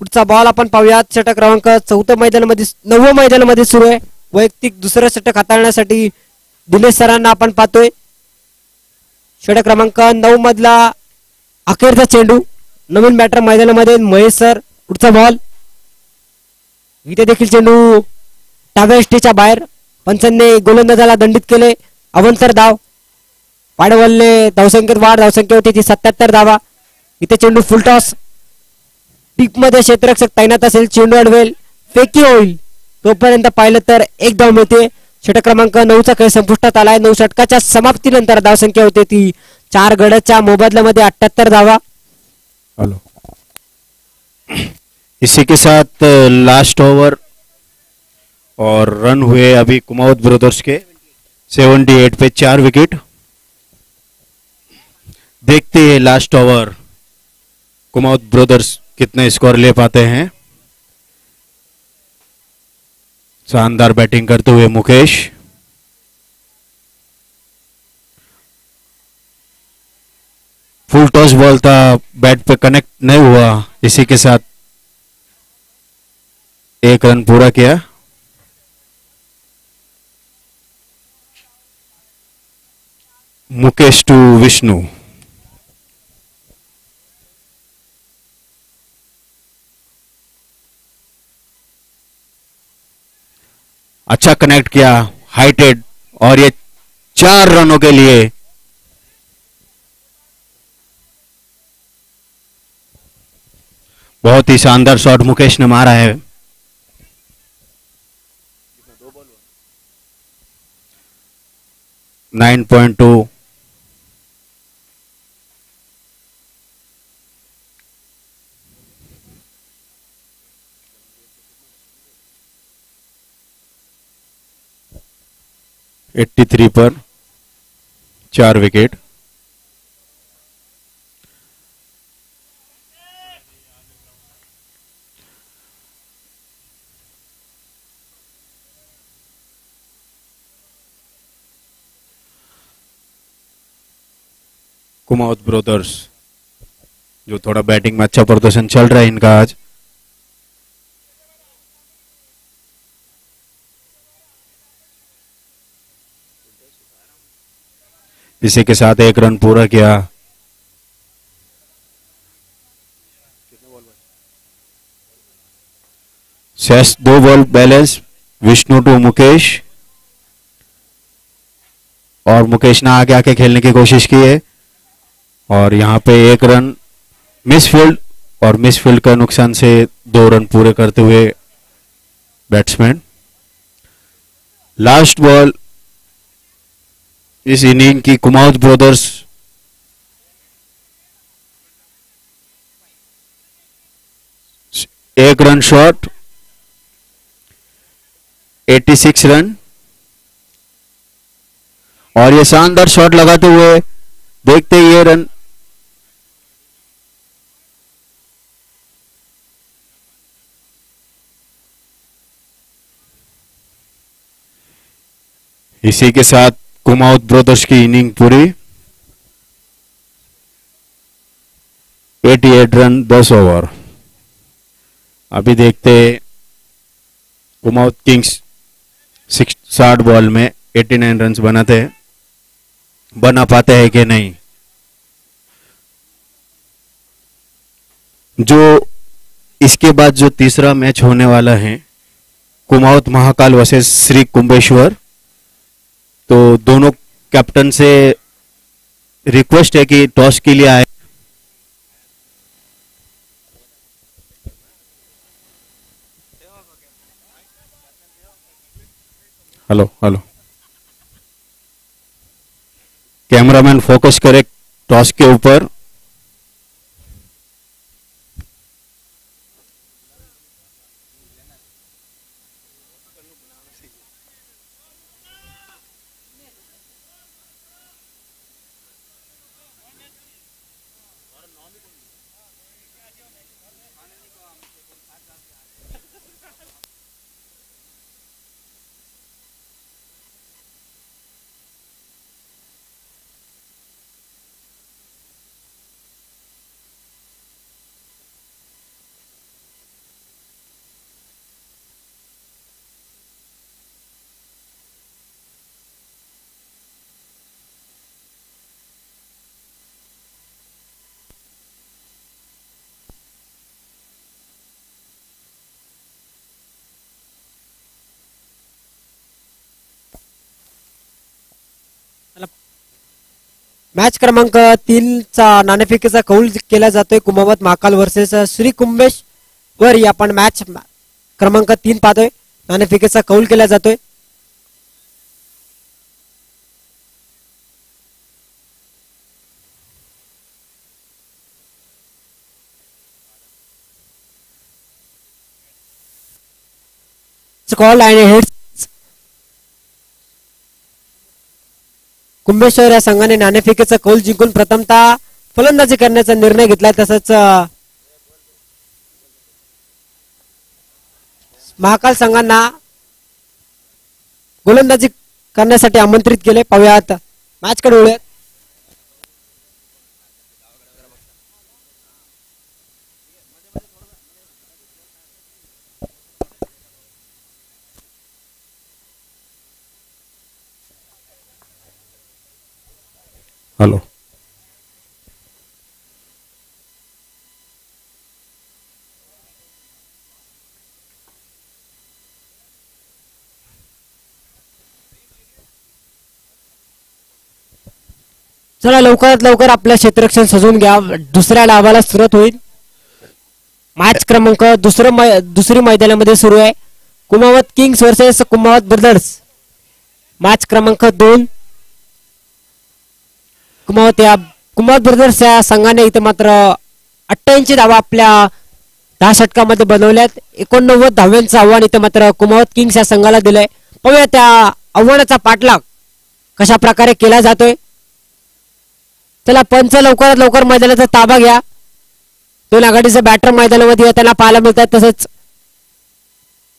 पुढचा बॉल आपण पाहूयात. षटक क्रमांक 4 मैदानामध्ये 9 मैदानामध्ये सुरू आहे. वैयक्तिक दुसरं षटक हाताळण्यासाठी दिनेश सरांना आपण पाहतोय. षटक क्रमांक 9 मधला अखेरचा चेंडू. नवीन बॅटर मैदानामध्ये महेश सर. पुढचा बॉल इथे देखील चेंडू डाव्या एष्टीच्या बाहेर. पंचांनी गोलंदाजाला दंडित केले. अवंतर धाव. वाढवले धावसंख्येत वाढ. धावसंख्या होती ती 77 धावा. इथे चेंडू फुल टॉस. पीक मध्ये क्षेत्ररक्षक तैनात असेल. चेंडू अडवेल. फेकी होईल. तोपर्यंत पाहिलं तर एक धाव मिळते. षटक क्रमांक 9चा खेळ संपुष्टात आलाय. 9 षटकाच्या समाप्तीनंतर धावसंख्या होते ती 4 गड्याच्या मोबदल्यामध्ये 78 धावा. हेलो. इसी के साथ लास्ट ओवर और रन हुए अभी कुमावत ब्रदर्स के 78 पे 4 विकेट. देखते हैं लास्ट ओवर कुमावत ब्रदर्स कितने स्कोर ले पाते हैं. शानदार बैटिंग करते हुए मुकेश. फुल टॉस बॉल था. बैट पे कनेक्ट नहीं हुआ. इसी के साथ 1 रन पूरा किया. मुकेश टू विष्णु. अच्छा कनेक्ट किया. हाइटेड और ये 4 रनों के लिए बहुत ही शानदार शॉट मुकेश ने मारा है. 9.2. (83) पर 4 विकेट. कुमावत ब्रदर्स जो थोड़ा बैटिंग में अच्छा प्रदर्शन चल रहा है इनका आज. इसी के साथ 1 रन पूरा किया. शेष 2 ball balance. Vishnu to Mukesh. और मुकेश ने आगे आके खेलने की कोशिश की है और यहाँ पे एक रन मिस फील्ड और मिस फील्ड का नुकसान से 2 रन पूरे करते हुए बैट्समैन। लास्ट बॉल इस इनिंग की कुमाऊत ब्रदर्स एक रन शॉट 86 रन और ये शानदार शॉट लगाते हुए देखते ही ये रन इसी के साथ कुमाऊत ब्रदर्स की इनिंग पूरी। 88 रन 10 ओवर। अभी देखते कुमाऊत किंग्स 60 बॉल में 89 रन बना पाते हैं कि नहीं। जो इसके बाद जो तीसरा मैच होने वाला है कुमाऊत महाकाल वर्सेस श्री कुंभेश्वर, तो दोनों कैप्टन से रिक्वेस्ट है कि टॉस के लिए आए। हेलो हेलो, कैमरामैन फोकस करे टॉस के ऊपर। मॅच क्रमांक 3चा नाणेफेकीचा कौल केला जातोय कुमावत महाकाल वर्सेस श्री कुंभेश्वर। आपण मॅच क्रमांक 3 पाहतोय, नाणेफेकीचा कौल केला जातोय। कॉल आणि हिट्स कुंभेश्वर या संघाने नाणेफेकीचा कौल जिंकून प्रथमतः फलंदाजी करण्याचा निर्णय घेतला। तसंच महाकाल संघांना गोलंदाजी करण्यासाठी आमंत्रित केले। पाहूयात मॅच कडे वळूयात। हेलो, चला लवकरात लवकर आपल्या क्षेत्ररक्षण सजवून घ्या, दुसऱ्या डावाला सुरुवात होईल। मॅच क्रमांक दुसरी मैदानामध्ये सुरू आहे, Kumawat kings versus Kumawat brothers. Match क्रमांक 2 कुमावत ब्रदर्स या संघाने इथे मात्र 88 धावा आपल्या 10 षटकामध्ये बनवल्यात। 89 धाव्यांचं आव्हान इथे मात्र कुमावत किंग्स या संघाला दिलंय। पाहूया त्या आव्हानाचा पाठलाग कशा प्रकारे केला जातोय। चला पंच लवकरात लवकर मैदानाचा ताबा घ्या। दोन आघाडीचे बॅटर मैदानामध्ये येताना पाहायला मिळतात। तसंच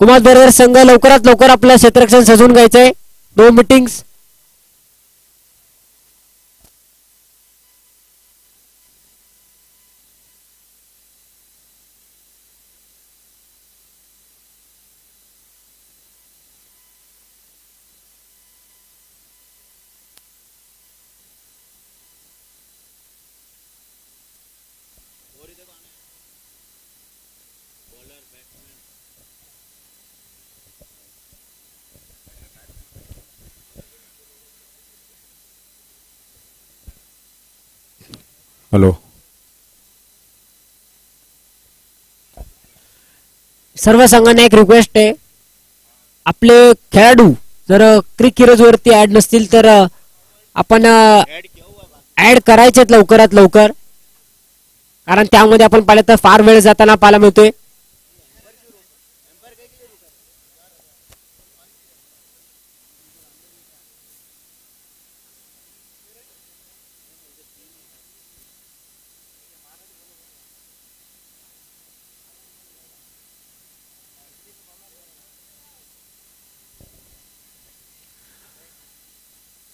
कुमावत ब्रदर्स संघ लवकरात लवकर आपलं क्षेत्ररक्षण सजवून घ्यायचंय। No meetings. हॅलो. सर्व संघांना एक रिक्वेस्ट आहे, आपले खेळाडू जर क्रिक हिरोज वरती ऍड नसतील तर आपण ऍड करायचेत लवकरात लवकर, कारण त्यामध्ये आपण पाहिलं तर फार वेळ जाताना पाहायला मिळतोय.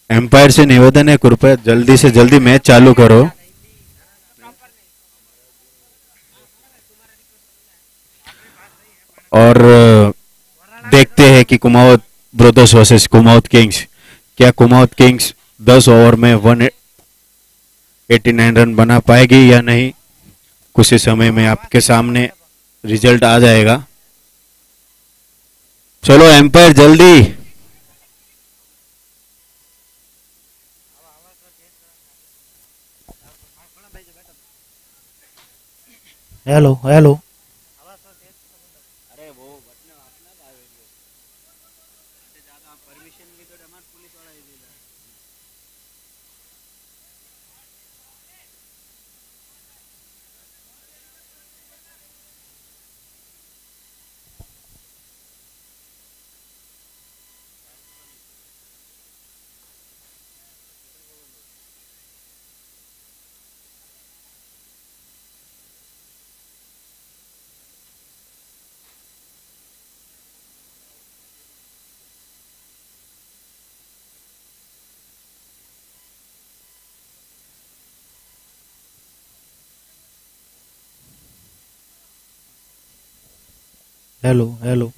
एम्पायर से निवेदन है, कृपया जल्दी से जल्दी मैच चालू करो. और देखते हैं कि Kumawat brothers versus Kumawat Kings, क्या कुमावत किंग्स 10 ओवर में 189 रन बना पाएगी या नहीं. कुछ ही समय में आपके सामने रिजल्ट आ जाएगा. चलो एम्पायर जल्दी. Hello hello. Hello hello.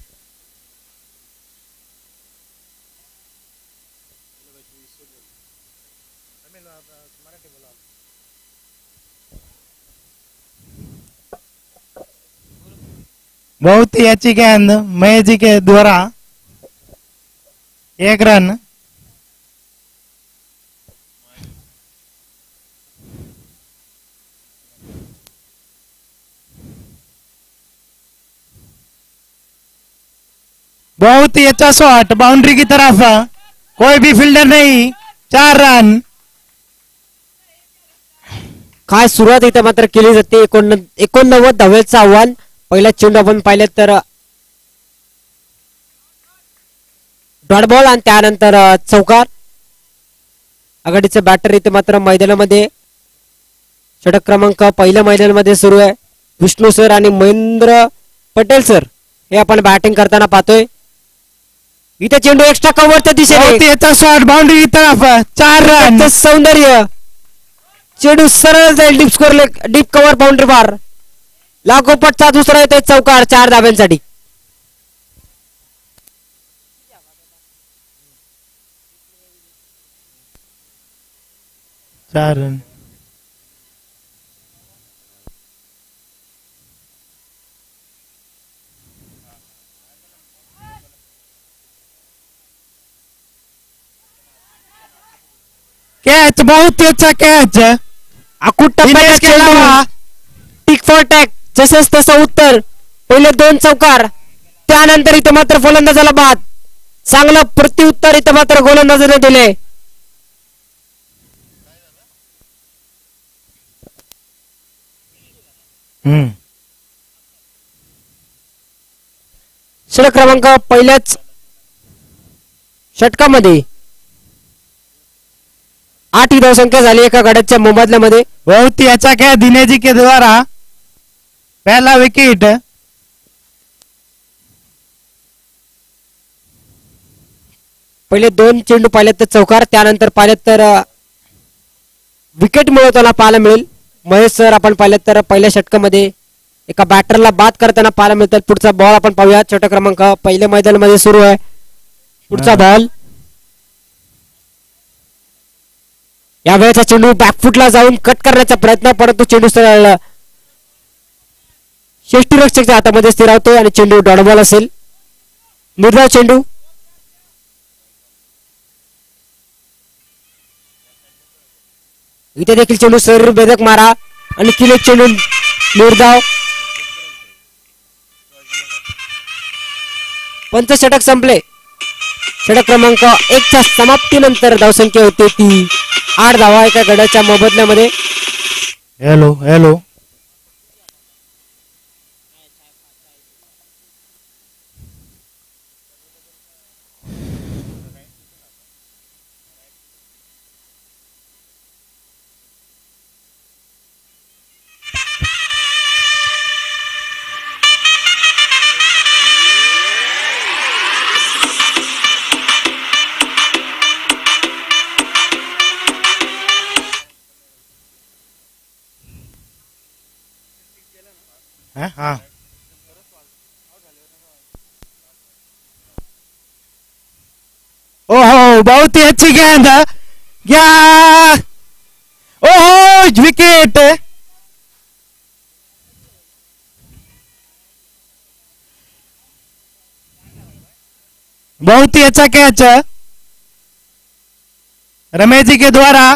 बहुत ही अच्छी गेंद महेश जी के द्वारा, 1 रन. बहुत ही अच्छा शॉट बाउंड्री की तरफ, कोई भी फील्डर नहीं, 4 रन. काय सुरुवात इथे मात्र केली जाते. 89 धावेचं आव्हान. पहिला चेंडू आपण पाहिलं तर डॉट बॉल आणि त्यानंतर चौकार. आघाडीचे बॅटर इथे मात्र मैदानामध्ये षटक क्रमांक पहिल्या मैदानामध्ये सुरू आहे. विष्णू सर आणि महेंद्र पटेल सर हे आपण बॅटिंग करताना पाहतोय. इथे चेंडू एक्स्ट्रा कव्हरच्या दिशेने, अच्छा शॉट बाउंड्री की तरफ, 4 रन. सौंदर्य. चेंडू सरळ जाईल deep score, deep cover boundary बार. लागोपटचा दुसरा येतोय चौकार 4 धाब्यांसाठी. चार रन. कैच, बहुत ही अच्छा कैच. अकुट टप्प्यात चेंडू, टिक फॉर टॅक, जसंच तसं उत्तर. पहिले 2 चौकार, त्यानंतर इथं मात्र फलंदाजाला बाद. चांगलं प्रत्युत्तर इथं मात्र गोलंदाजाने दिले. षटक क्रमांक पहिल्याच षटकामध्ये 8 ही धावसंख्या झाली एका गड्याच्या मोबदल्यामध्ये. बहुत ही अच्छा कैच दिनेश जी के द्वारा, पहला विकेट. पहिले 2 चेंडू पाहिलेत तर चौकार, त्यानंतर पाहिलेत तर विकेट मिळवताना पाहायला मिळेल. महेश सर आपण पाहिलेत तर पहिल्या षटकामध्ये एका बॅटरला बाद करताना पाहायला मिळतात. पुढचा बॉल आपण पाहूया. षटक क्रमांक पहिल्या मैदानामध्ये सुरू आहे. पुढचा बॉल, यावेळेचा चेंडू बॅकफुटला जाऊन कट करण्याचा प्रयत्न, परंतु चेंडू सरळ षष्टीरक्षकच्या हातामध्ये स्थिरावतोय आणि चेंडू डॉट बॉल असेल. निर्धाव चेंडू. इथे देखील चेंडू शरीर भेदक मारा आणि किले चेंडू निर्धाव. पंचषटक संपले. षटक क्रमांक 1च्या समाप्तीनंतर धावसंख्या होते ती 8 धावा एका गडाच्या मोबदल्यामध्ये. Hello hello. हाँ ओहो बहुत ही अच्छी गेंद. क्या ओहो विकेट. बहुत ही अच्छा कैच रमेश जी के द्वारा.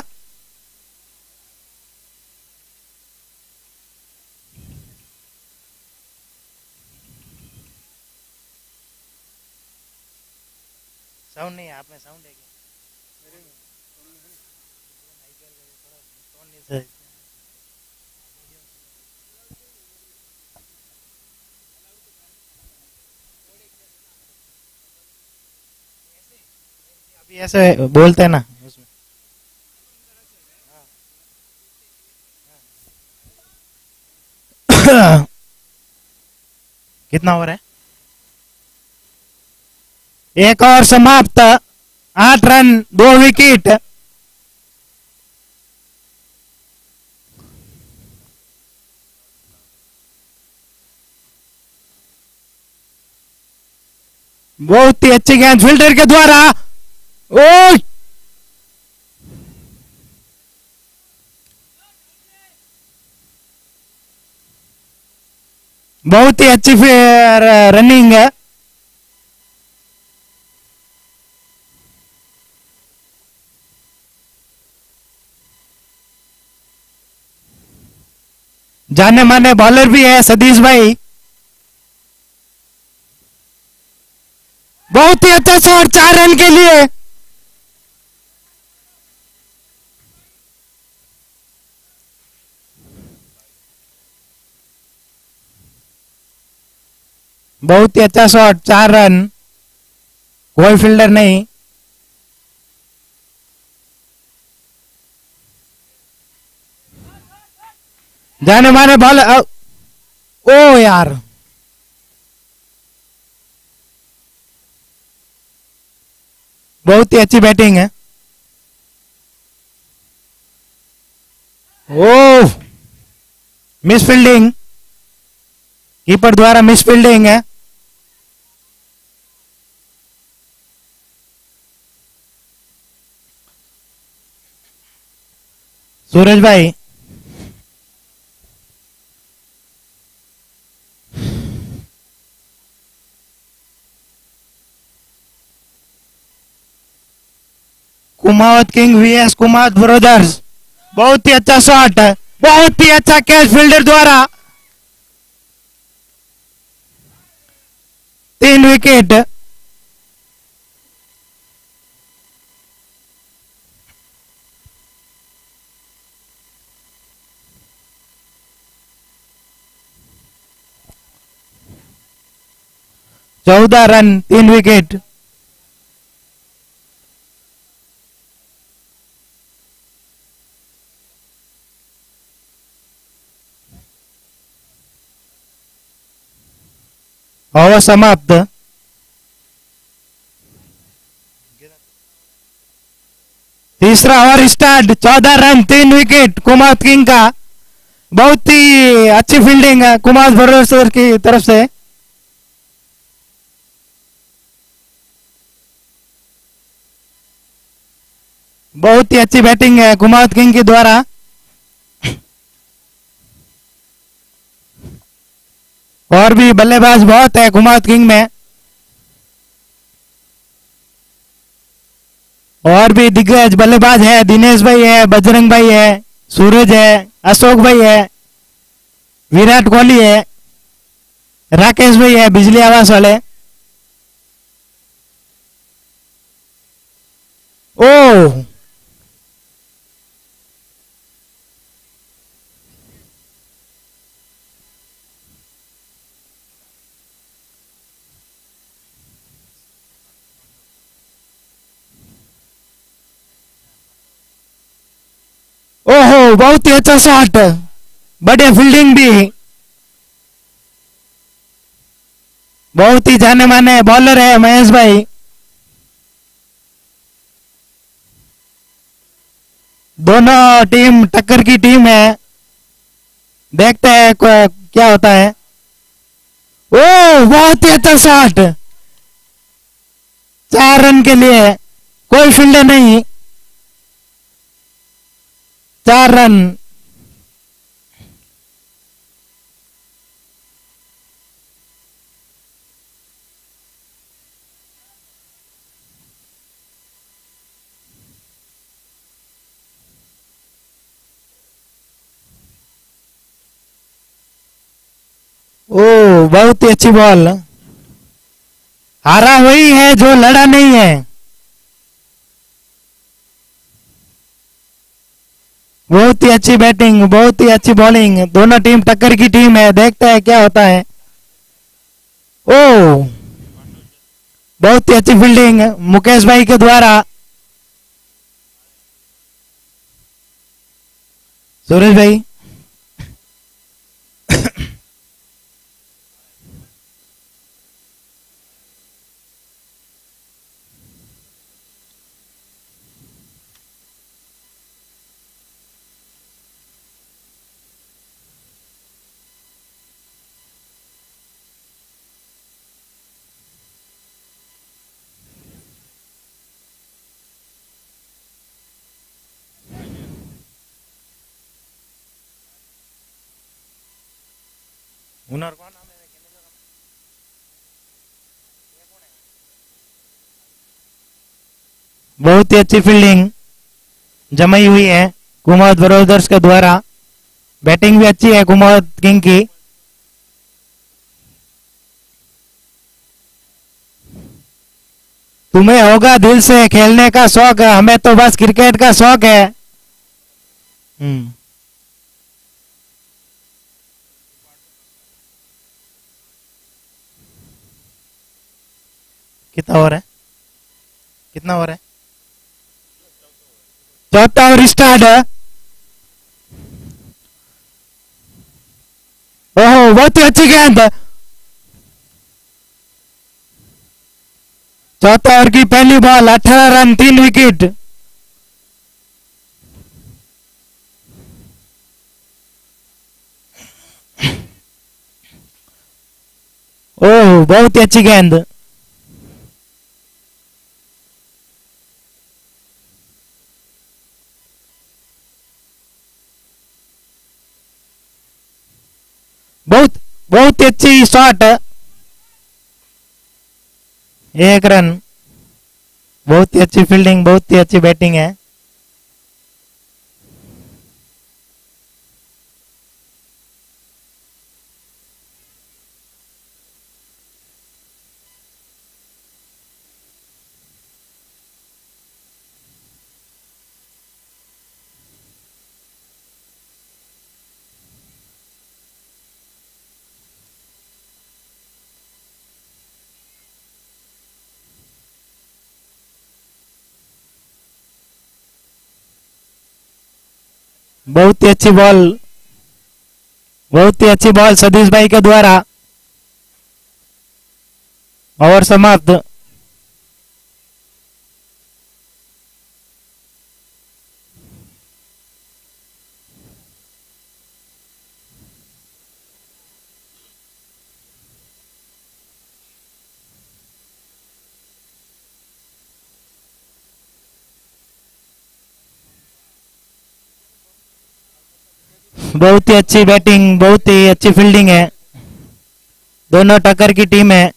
साउंड नहीं है आप में. साउंड है क्या? अभी ऐसे बोलते हैं ना उसमें. कितना ओवर है? एक और समाप्त. 8 रन 2 विकेट. बहुत ही अच्छी गेंद फील्डर के द्वारा. ओ बहुत ही अच्छी रनिंग है. जाने माने बॉलर भी है सतीश भाई. बहुत ही अच्छा शॉट 4 रन के लिए. बहुत ही अच्छा शॉट 4 रन. कोई फील्डर नहीं. जाने माने बॉलर. ओ यार बहुत ही अच्छी बैटिंग है. Oh miss fielding. कीपर द्वारा मिस फील्डिंग है. सूरज भाई Kumawat king vs Kumawat brothers. बहुत ही अच्छा शॉट है. बहुत ही अच्छा कैच फील्डर द्वारा. 3 विकेट. चौदह रन 3 विकेट. ओवर समाप्त. तीसरा over start. 14 run 3 wicket Kumawat king का. बहुत ही अच्छी फील्डिंग है कुमावत ब्रदर्स की तरफ से. बहुत ही अच्छी बैटिंग है कुमावत किंग के द्वारा. और भी बल्लेबाज बहुत है कुमावत किंग में. और भी दिग्गज बल्लेबाज है. दिनेश भाई है, बजरंग भाई है, सूरज है, अशोक भाई है, विराट कोहली है, राकेश भाई है, बिजली आवास वाले। ओ ओहो, बहुत ही अच्छा शॉट, बढ़िया फील्डिंग भी। बहुत ही जाने माने बॉलर है महेश भाई। दोनों टीम टक्कर की टीम है, देखते हैं क्या होता है। ओ बहुत ही अच्छा शॉट, 4 रन के लिए, कोई फील्डर नहीं, 4 रन। ओ बहुत ही अच्छी बॉल। हारा वही है जो लड़ा नहीं है। बहुत ही अच्छी बैटिंग, बहुत ही अच्छी बॉलिंग, दोनों टीम टक्कर की टीम है, देखते हैं क्या होता है। ओ बहुत ही अच्छी फील्डिंग मुकेश भाई के द्वारा। सूरज भाई हुनर कौन नाम है? बहुत ही अच्छी फील्डिंग जमाई हुई है कुमार ब्रदर्स के द्वारा। बैटिंग भी अच्छी है कुमार किंग की। तुम्हें होगा दिल से खेलने का शौक, हमें तो बस क्रिकेट का शौक है। कितना ओवर है? कितना ओवर है? चौथा ओवर स्टार्ट है। ओहो बहुत ही अच्छी गेंद। चौथा ओवर की पहली बॉल, 18 रन, 3 विकेट। ओह बहुत ही अच्छी गेंद। बहुत बहुत ही अच्छी शॉट, 1 रन। बहुत ही अच्छी फील्डिंग, बहुत ही अच्छी बैटिंग है। बहुत ही अच्छी बॉल, बहुत ही अच्छी बॉल सतीश भाई के द्वारा। ओवर समाप्त। बहुत ही अच्छी बैटिंग, बहुत ही अच्छी फील्डिंग है, दोनों टक्कर की टीम है।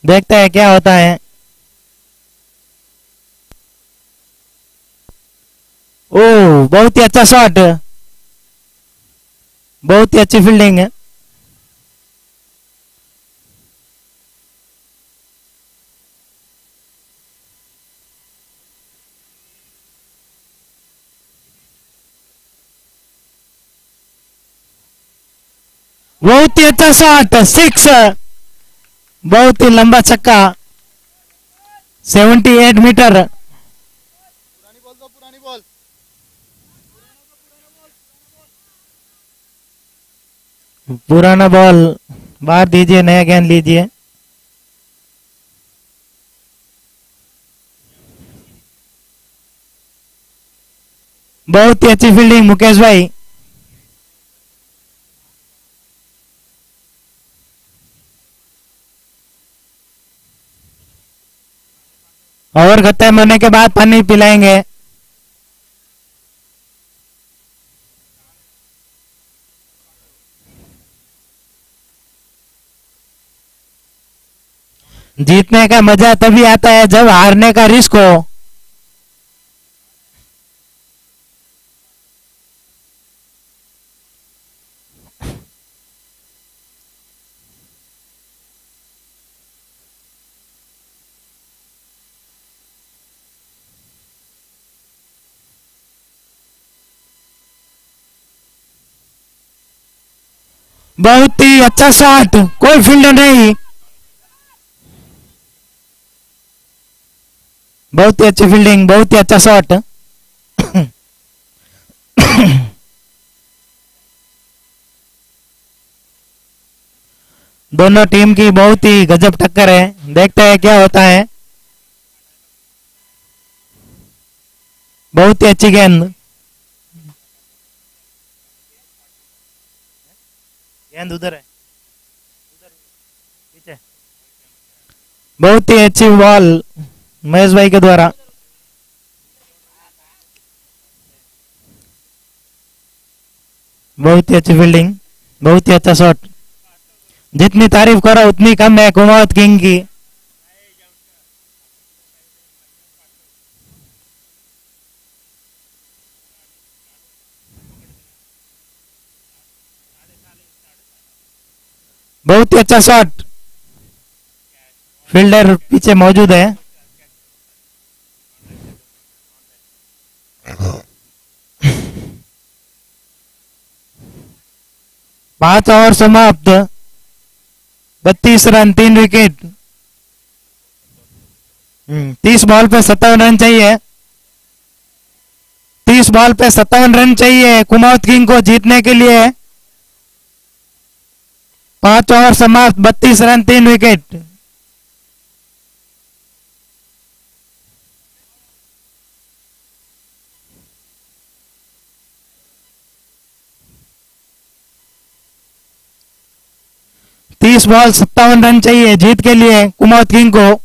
देखते हैं क्या होता है। ओ बहुत ही अच्छा शॉट, बहुत ही अच्छी फील्डिंग है। बहुत ही अच्छा शॉट, 6, बहुत ही लंबा छक्का, 78 मीटर। पुराना बॉल बाहर दीजिए, नया गेंद लीजिए। बहुत ही अच्छी फील्डिंग मुकेश भाई। ओवर खत्म होने के बाद पानी पिलाएंगे। जीतने का मजा तभी आता है जब हारने का रिस्क हो। बहुत ही अच्छा शॉट, कोई फील्डर नहीं। बहुत ही अच्छी फील्डिंग, बहुत ही अच्छा शॉट। दोनों टीम की बहुत ही गजब टक्कर है, देखते हैं क्या होता है। बहुत ही अच्छी गेंद, गेंद उधर है, पीछे। बहुत ही अच्छी बॉल महेश भाई के द्वारा। बहुत ही अच्छी फील्डिंग, बहुत ही अच्छा शॉट। जितनी तारीफ करो उतनी कम है कुमावत किंग की। बहुत ही अच्छा शॉट, फील्डर पीछे मौजूद है। पांच ओवर समाप्त, 32 रन, 3 विकेट। 30 बॉल पे 57 रन चाहिए। 30 बॉल पे 57 रन चाहिए कुमावत किंग को जीतने के लिए। 5 ओवर समाप्त, 32 रन, 3 विकेट। तीस बॉल 57 रन चाहिए जीत के लिए कुमावत किंग को।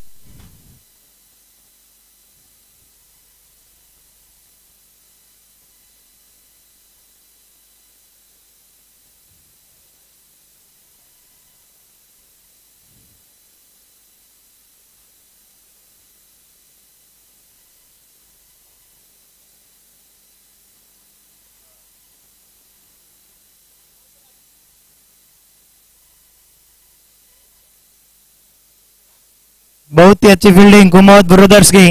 बहुत ही अच्छी फील्डिंग कुमावत ब्रदर्स की।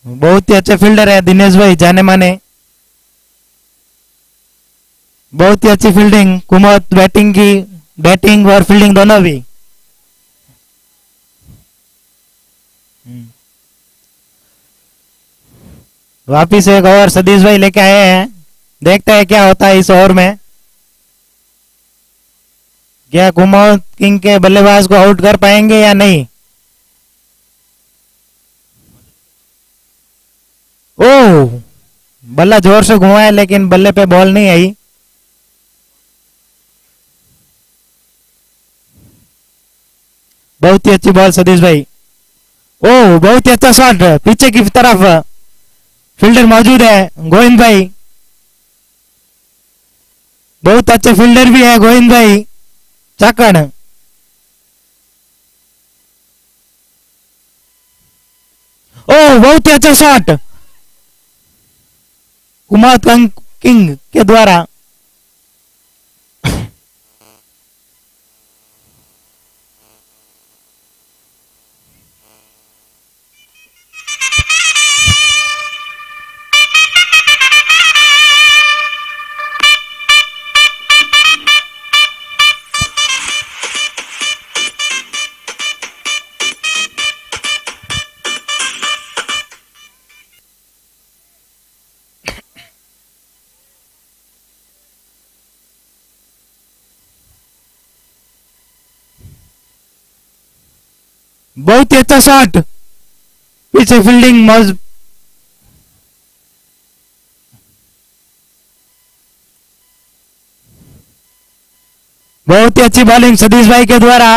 बहुत ही अच्छे फील्डर है दिनेश भाई, जाने माने। बहुत ही अच्छी फील्डिंग कुमावत बैटिंग की, बैटिंग और फील्डिंग दोनों भी। वापिस एक ओवर सतीश भाई लेके आए हैं, देखते हैं क्या होता है इस ओवर में। क्या कुमावत किंग के बल्लेबाज को आउट कर पाएंगे या नहीं। ओह, बल्ला जोर से घुमाया लेकिन बल्ले पे बॉल नहीं आई। बहुत ही अच्छी बॉल सतीश भाई। ओह, बहुत ही अच्छा शॉट, पीछे की तरफ फील्डर मौजूद है गोविंद भाई। बहुत अच्छे फील्डर भी है गोविंद भाई चाकण। ओ बहुत ही अच्छा शॉट कुमार किंग के द्वारा। बहुत ही अच्छा शॉट पीछे फील्डिंग मौज। बहुत ही अच्छी बॉलिंग सतीश भाई के द्वारा।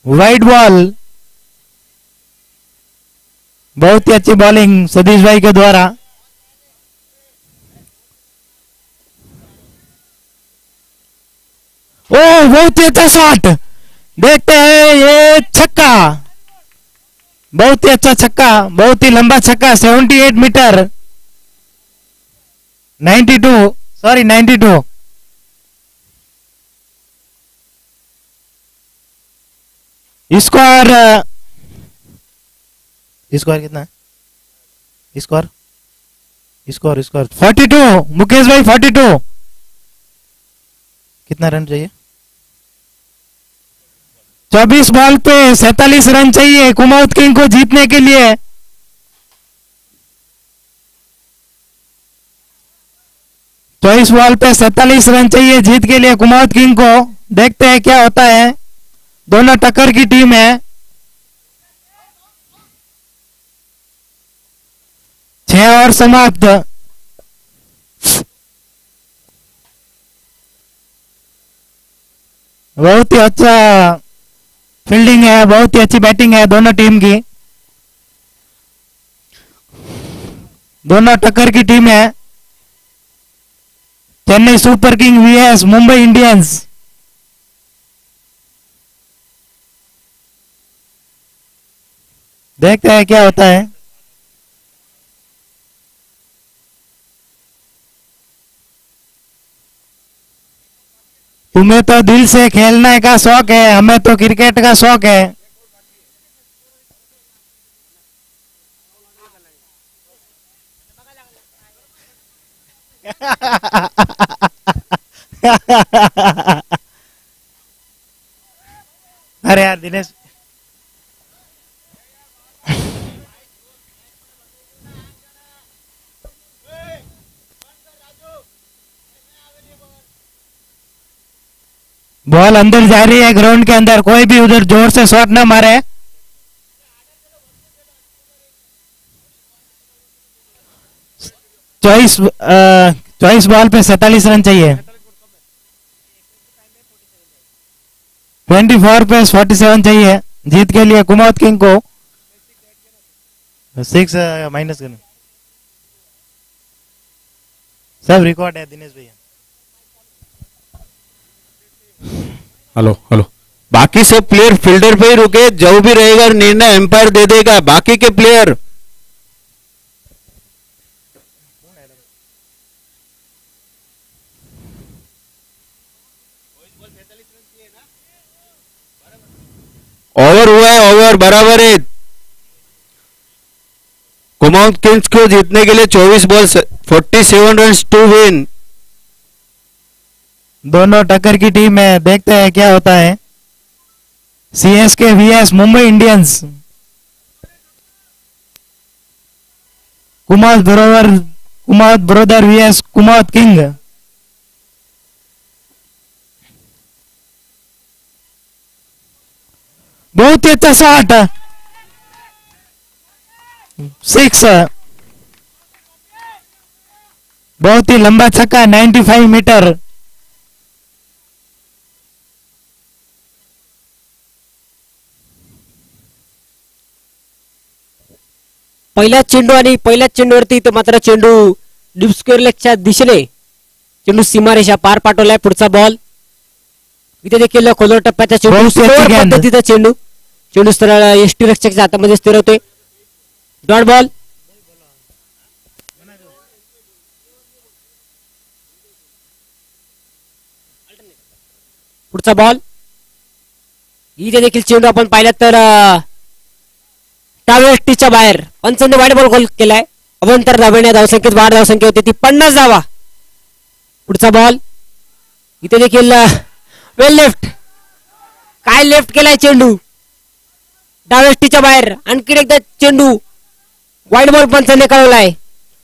वाइड बॉल बहुत ही अच्छी बॉलिंग सतीश भाई के द्वारा। ओ बहुत ही अच्छा शॉट देखते हैं ये छक्का बहुत ही अच्छा छक्का बहुत ही लंबा छक्का 78 मीटर 92 सॉरी 92। स्कोर स्कोर कितना है स्कोर स्कोर स्कोर 42 मुकेश भाई 42। कितना रन चाहिए 24 बॉल पे 47 रन चाहिए कुमाऊत किंग को जीतने के लिए। चौबीस बॉल पे 47 रन चाहिए जीत के लिए कुमाऊत किंग को। देखते हैं क्या होता है दोनों टक्कर की टीम है। 6 ओवर समाप्त। बहुत ही अच्छा फील्डिंग है बहुत ही अच्छी बैटिंग है दोनों टीम की। दोनों टक्कर की टीम है। Chennai super king VS Mumbai Indians. देखते हैं क्या होता है। तुम्हें तो दिल से खेलने का शौक है हमें तो क्रिकेट का शौक है। अरे यार दिनेश बॉल अंदर जा रही है ग्राउंड के अंदर कोई भी उधर जोर से शॉट ना मारे। चौबीस बॉल पे 47 रन चाहिए। 24 पे 47 चाहिए जीत के लिए कुमाऊत किंग को। 6 माइनस करना सब रिकॉर्ड है दिनेश भैया। हेलो हेलो बाकी सब प्लेयर फील्डर पे ही रुके जो भी रहेगा निर्णय एम्पायर दे देगा बाकी के प्लेयर ओवर हुआ है ओवर बराबर है। कुमाऊत किंग्स को जीतने के लिए 24 बॉल 47 रन टू विन। दोनों टक्कर की टीम है देखते हैं क्या होता है। CSK VS Mumbai Indians. Kumawat brother VS Kumawat king. बहुत ही अच्छा शॉट 6 बहुत ही लंबा छक्का 95 मीटर। पहिला चेंडू आणि पहिल्याच चेंडूवरती तो मात्र चेंडू डीप स्क्वेअर लेगच्या दिशेने चेंडू सीमारेषा पार पाठवलाय. पुढचा बॉल इथे देखील खोलवर टप्प्याचा चेंडू बहुत ही अच्छी स्लोअर गेंद. पद्धतीचा चेंडू. चेंडू सरळ यष्टी रक्षकाच्या हातामध्ये स्थिरवतोय. Dot ball. पुढचा बॉल इथे देखील चेंडू आपण पाहिला तर डाव्या यष्टीच्या बाहेर पंचांनी वाईट बॉल गोल केलाय. अवंतर धावण्या धावसंख्येत वाढ धावसंख्या होती ती 50 धावा. पुढचा बॉल इथे देखील वेल लेफ्ट. काय लेफ्ट केलाय चेंडू डाव्या यष्टीच्या बाहेर. आणखी एकदा चेंडू वाईट बॉल पंचांनी कळवलाय.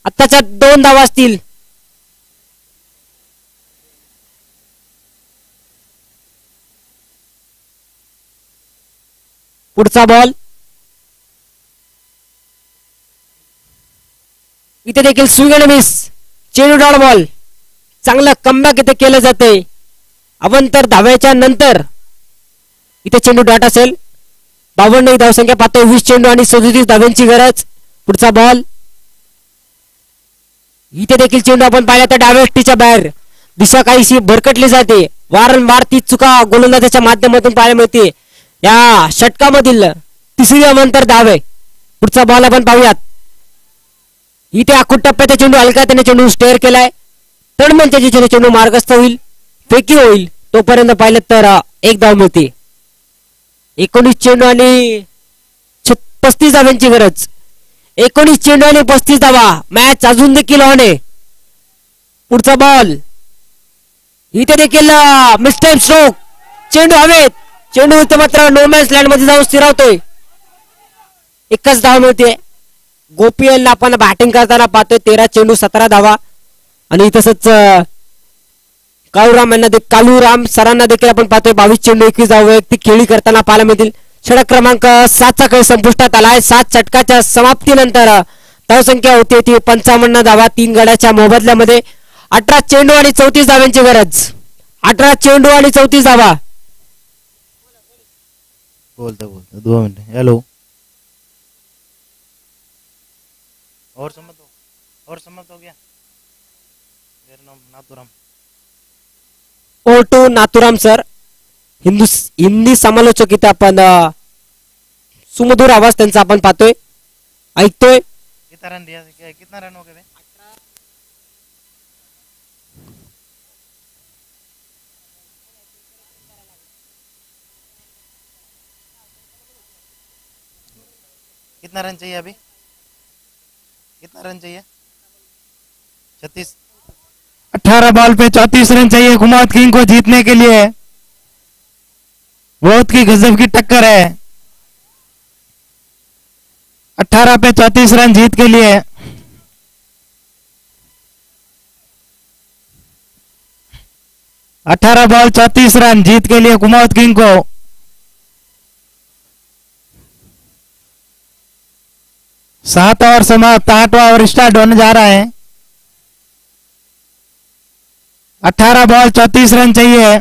आत्ताच्या 2 धावा असतील. पुढचा बॉल इथे देखील स्विंग अँड मिस. चेंडू डॉट बॉल. चांगलं कमबॅक इथे केलं जाते. अवंतर धाव्याच्या नंतर इथे चेंडू डॉट असेल. 52 धावसंख्या पाहतोय. 20 चेंडू आणि 37 धाव्यांची गरज. पुढचा बॉल इथे देखील चेंडू आपण पाहिला तर डाव्या यष्टीच्या बाहेर. दिशा काहीशी भरकटली जाते. वारंवार ती चुका गोलंदाजाच्या माध्यमातून पाहायला मिळते. या षटकामधील तिसरी अवंतर धाव आहे. पुढचा बॉल आपण पाहूयात. इथे आखूट टप्प्याचा चेंडू हलका त्याने चेंडू स्टेअर केलाय. तडमंचाची चेंडू मार्गस्थ होईल. फेकी होईल. तोपर्यंत पाहिलं तर 1 धाव मिळते. 19 चेंडू आणि 35 धाव्यांची गरज. 19 चेंडू आणि 35 धावा. मॅच अजून देखील ऑन आहे. पुढचा बॉल इथे देखील मिस्टेक स्ट्रोक. चेंडू हवेत. चेंडू इथे मात्र नो मॅन्स लँड मध्ये जाऊन स्थिरावतोय. 1च धाव मिळते. गोपीएलला आपण बॅटिंग करताना पाहतोय. 13 चेंडू 17 धावा. आणि तसंच कालूराम सरांना देखील आपण पाहतोय 22 चेंडू 21 धावा वैयक्तिक खेळी करताना पाहायला मिळतील. षटक क्रमांक 7चा खेळ संपुष्टात आलाय. 7 षटकाच्या समाप्तीनंतर धावसंख्या होती ती 55 धावा 3 गड्याच्या मोबदल्यामध्ये. 18 चेंडू आणि 34 धाव्यांची गरज. 18 चेंडू आणि 34 धावा. बोलता 2 मिनट. हेलो और सम्मत हो गया. मेरा नाम नाथुराम. ओ टू नाथुराम सर. हिंदी समालोचक इथे आपण सुमधुर आवाज त्यांचा आपण पाहतोय ऐकतोय. कितना रन दिया? कितना रन हो गए? कितना रन चाहिए अभी? कितना रन चाहिए? 36. 18 बॉल पे 34 रन चाहिए कुमावत किंग को जीतने के लिए. बहुत की गजब की टक्कर है. 18 पे 34 रन जीत के लिए. अठारह बॉल 34 रन जीत के लिए कुमावत किंग को. सात ओवर समाप्त. 8वां ओवर स्टार्ट होने जा रहा है. 18 बॉल 34 रन चाहिए.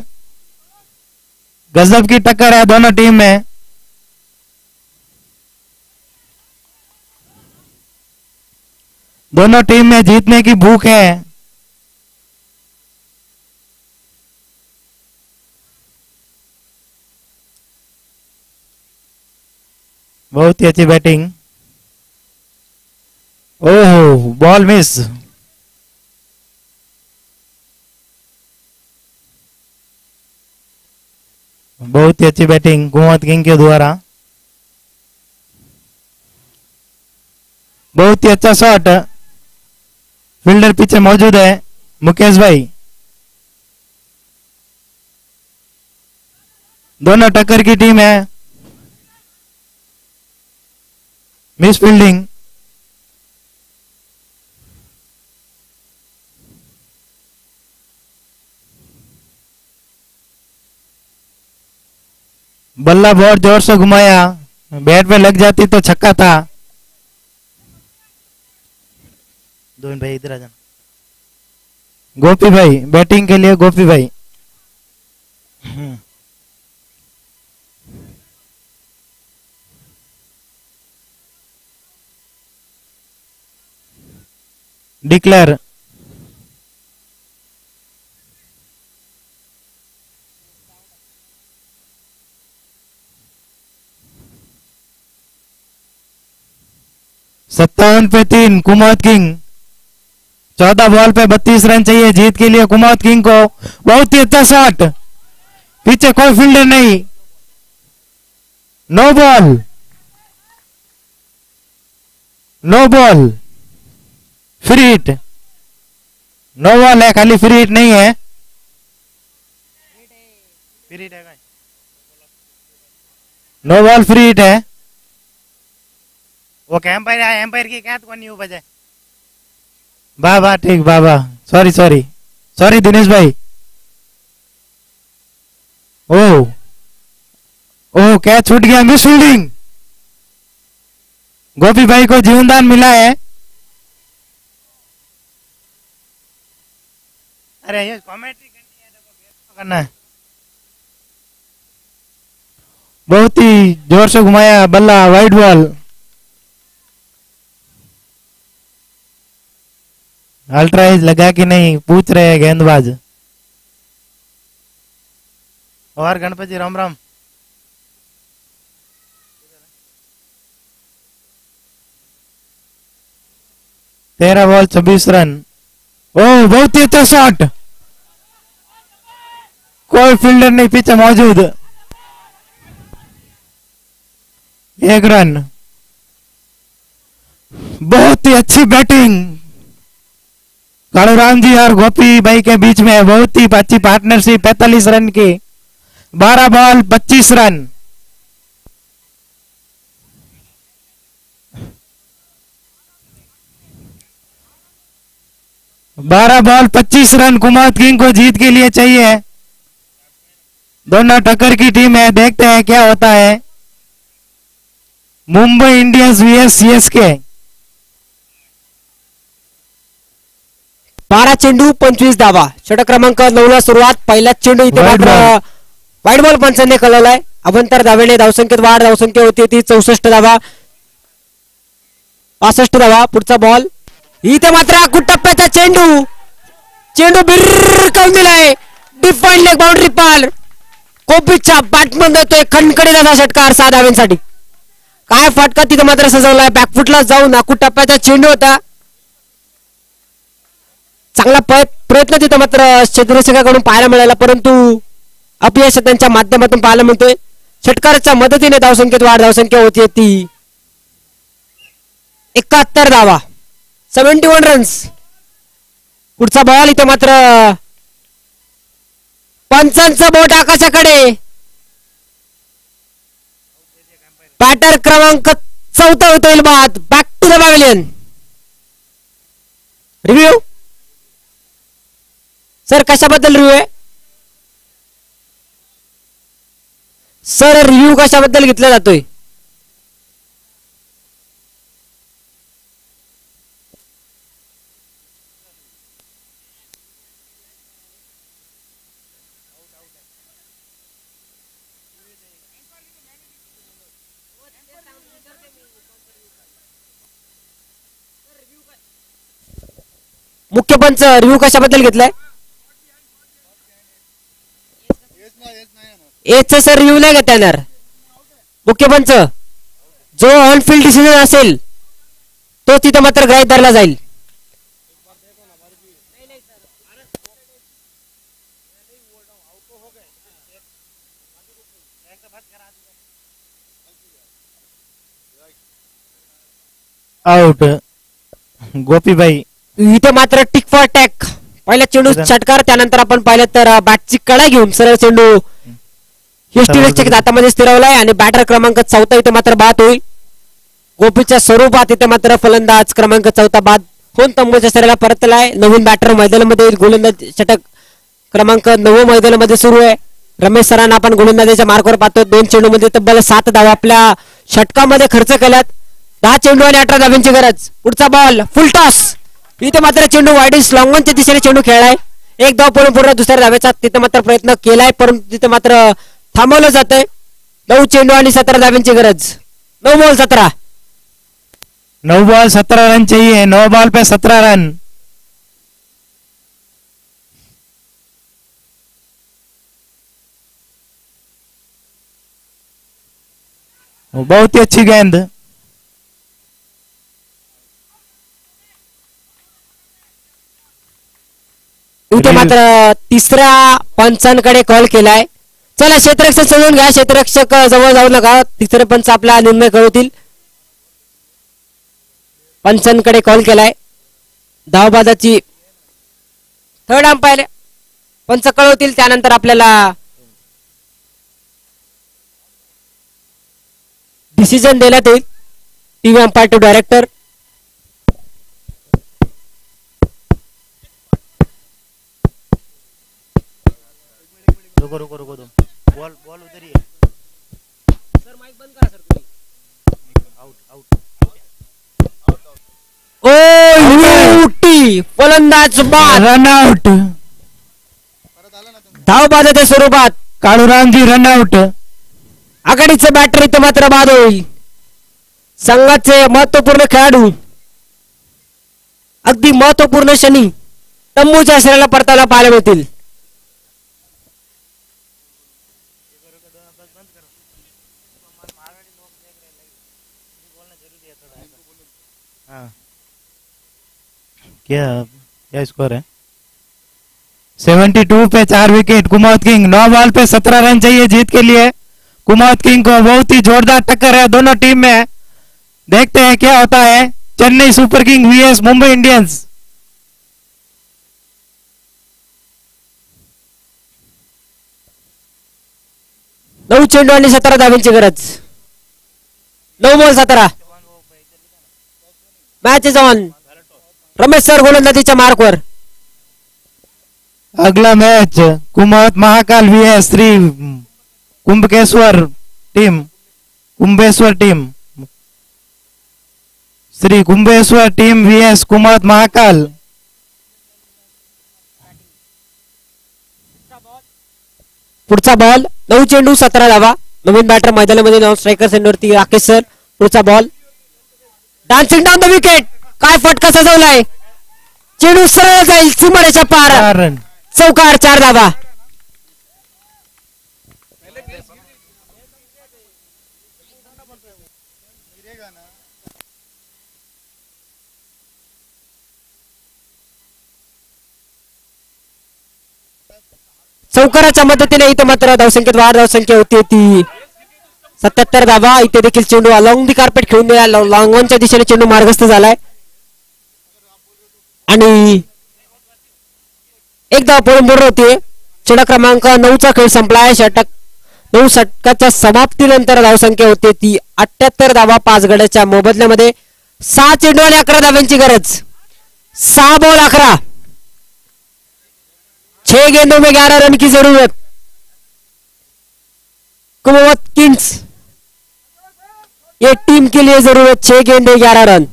गजब की टक्कर है दोनों टीम में. दोनों टीम में जीतने की भूख है. बहुत ही अच्छी बैटिंग. ओह बॉल मिस. बहुत ही अच्छी बैटिंग कुमावत किंग के द्वारा. बहुत ही अच्छा शॉट. फील्डर पीछे मौजूद है मुकेश भाई. दोनों टक्कर की टीम है. Miss fielding. बल्ला बहुत जोर से घुमाया. बैट पे लग जाती तो छक्का था. 2 मिनट भाई इधर आ जाना. गोपी भाई बैटिंग के लिए. गोपी भाई डिक्लेयर. 57 पे 3 कुमावत किंग। 14 बॉल पे 32 रन चाहिए जीत के लिए कुमावत किंग को। बहुत ही अच्छा शॉट, पीछे कोई फील्डर नहीं। No ball, no ball, free hit. No ball है, खाली फ्री हिट नहीं है। फ्री हिट है, नो बॉल फ्री हिट है। वो एम्पायर है, एम्पायर की क्या तो नहीं हो बजे। वाह वाह, ठीक, वाह वाह, सॉरी सॉरी सॉरी दिनेश भाई। ओ ओ, क्या छूट गया, मिस फील्डिंग। गोपी भाई को जीवनदान मिला है। अरे ये कमेंट्री करना है। बहुत ही जोर से घुमाया बल्ला, वाइड बॉल। अल्ट्रा एज लगा कि नहीं पूछ रहे हैं गेंदबाज। और गणपति राम राम। तेरह बॉल 26 रन। ओह, बहुत ही अच्छा शॉट, कोई फील्डर नहीं पीछे मौजूद। 1 रन। बहुत ही अच्छी बैटिंग कालूराम जी और गोपी भाई के बीच में, बहुत ही अच्छी पार्टनरशिप। 45 रन की, 12 बॉल 25 रन। बारह बॉल 25 रन कुमावत किंग को जीत के लिए चाहिए। दोनों टक्कर की टीम है, देखते हैं क्या होता है। Mumbai Indians vs CSK. 12 चेंडू 25 धावा, षटक क्रमांक 9 ला सुरुवात। पहिला चेंडू इथे White मात्र ball. वाईट बॉल पंचांनी कळवलाय। अवंतर धावेने धावसंख्येत वाढ, धावसंख्या होती ती 64 धावा, 65 धावा। पुढचा बॉल इथे मात्र कुटप्प्याचा चेंडू, चेंडू बिरकावून दिलाय, डिफाईन लेग बाउंड्री पार। कोपीच्या बॅटमन देतोय खणखणीत असा षटकार 6 धाव्यांसाठी। काय फटका तिथे मात्र सजवलाय, बॅकफुटला जाऊन कुटप्प्याचा चेंडू होता। चांगला प्रयत्न तिथे मात्र क्षेत्ररक्षकाकडून पाहायला मिळाला, परंतु अपयश त्यांच्या माध्यमातून पाहायला मिळतोय। षटकाराच्या मदतीने धावसंख्येत वाढ, धावसंख्या होती ती 71 धावा, 71 रन्स। पुढचा बॉल इथे मात्र पंचांचं बोट आकाशाकडे। बॅटर क्रमांक 14 होतील बाद, back to the pavilion. Review sir, कशाबद्दल रिव्ह्यू आहे सर? रिव्ह्यू कशाबद्दल घेतला जातोय? मुख्य पंच रिव्ह्यू कशाबद्दल घेतलाय? एच सर रिव्ह्यू नाही घेता येणार। मुख्य पंच जो ऑन फील्ड डिसिजन असेल तो तिथे मात्र ग्राह्य धरला जाईल। आउट गोपी भाई। इथे मात्र टिक फॉर टॅक, पहिला चेंडू षटकार, त्यानंतर आपण पाहिलं तर बॅटची कडा घेऊन सरळ चेंडू यष्टीरक्षक हातामध्ये स्थिरवलाय आणि बॅटर क्रमांक 14 इथे मात्र बाद होईल। गोपीच्या स्वरूपात इथे मात्र फलंदाज क्रमांक 14 बाद होऊन तंबूच्या सराला परतलाय। नवीन बॅटर मैदानामध्ये येईल, गोलंदाज षटक क्रमांक 9 मैदानामध्ये सुरू आहे। रमेश सरांना आपण गोलंदाजाच्या मार्कवर पाहतो। 2 चेंडू मध्ये तब्बल 7 धावा आपल्या षटकामध्ये खर्च केल्यात। 10 चेंडू आणि 18 धावांची गरज। पुढचा बॉल फुल टॉस, इथे मात्र चेंडू वाईडिश लॉंगॉनच्या दिशेने चेंडू खेळलाय। एक धाव पळून पूर्ण दुसऱ्या धावेचा तिथे मात्र प्रयत्न केलाय, परंतु तिथे मात्र थांबवलं जातंय। 9 चेंडू आणि 17 धावांची गरज। 9 बॉल 17, 9 बॉल 17 रन चाहिए। 9 बॉल पे 17 रन। बहुत ही अच्छी गेंद। मात्र तिसऱ्या पंचांकडे कॉल केलाय. चला क्षेत्ररक्षक समजून घ्या, क्षेत्ररक्षक जवळ जाऊ नका, तिसरे पंच आपला निर्णय कळवतील. पंचांकडे कॉल केलाय, धावबादाची थर्ड अंपायर पंच कळवतील, त्यानंतर आपल्याला डिसिजन देण्यात येईल. TV umpire to director. रुको रुको रुको तुम बॉल बॉल उधर ही है. सर माइक बंद करा सर तुम्ही. Out out. ओ टी फलंदाज बाद, रन आउट. धावबादाच्या स्वरूपात काळूरामजी रन आउट. आघाडीचे बॅटर इथं मात्र बाद होईल. संघाचे महत्वपूर्ण खेळाडू अगदी महत्वपूर्ण क्षणी तंबूच्या आश्रयाला परतायला पाहायला मिळतील. क्या क्या स्कोर है? 72 पे 4 विकेट. कुमावत किंग 9 बॉल पे 17 रन चाहिए जीत के लिए. कुमावत किंग को बहुत ही जोरदार टक्कर है दोनों टीम में. देखते हैं क्या होता है. Chennai super king VS Mumbai Indians. नऊ चेंडू आणि 17 धावांची गरज. 9 ball 17. Match is on. Ramesh sir गोलंदाजीच्या मार्कवर. अगला match Kumawat Mahakal VS Shri Kumbhkeshwar team. Kumbheshwar team. Shri Kumbheshwar team VS Kumawat Mahakal. पुढचा बॉल. 9 चेंडू 17 धावा. नवीन बॅटर मैदानामध्ये नाव स्ट्रायकर सेंडरवरती राकेश सर. पुढचा ball. Dancing down the wicket. काय फटका सजवलाय. चेंडू सरळ जाईल सीमारेच्या पार. 4 रन. चौकार 4 धावा. चौकाराच्या मदतीने इथे मात्र धावसंख्येत वाढ. धावसंख्या होती ती 77 धावा. इथे देखील चेंडू अलॉंग दी कार्पेट खेळून दिला. लॉंगॉनच्या दिशेने चेंडू मार्गस्थ झालाय आणि एक धाव पळून बरोबर होती. षटक क्रमांक 9चा खेळ संपलाय. 9 षटकाच्या समाप्तीनंतर धावसंख्या होते ती 78 धावा 5 गड्याच्या मोबदल्यामध्ये. 6 चेंडू आणि 11 धावांची गरज. 6 बॉल 11. 6 गेंदों में 11 रन की जरूरत. कुमावत किंग्स ये टीम के लिए जरूरत 6 गेंदे 11 रन.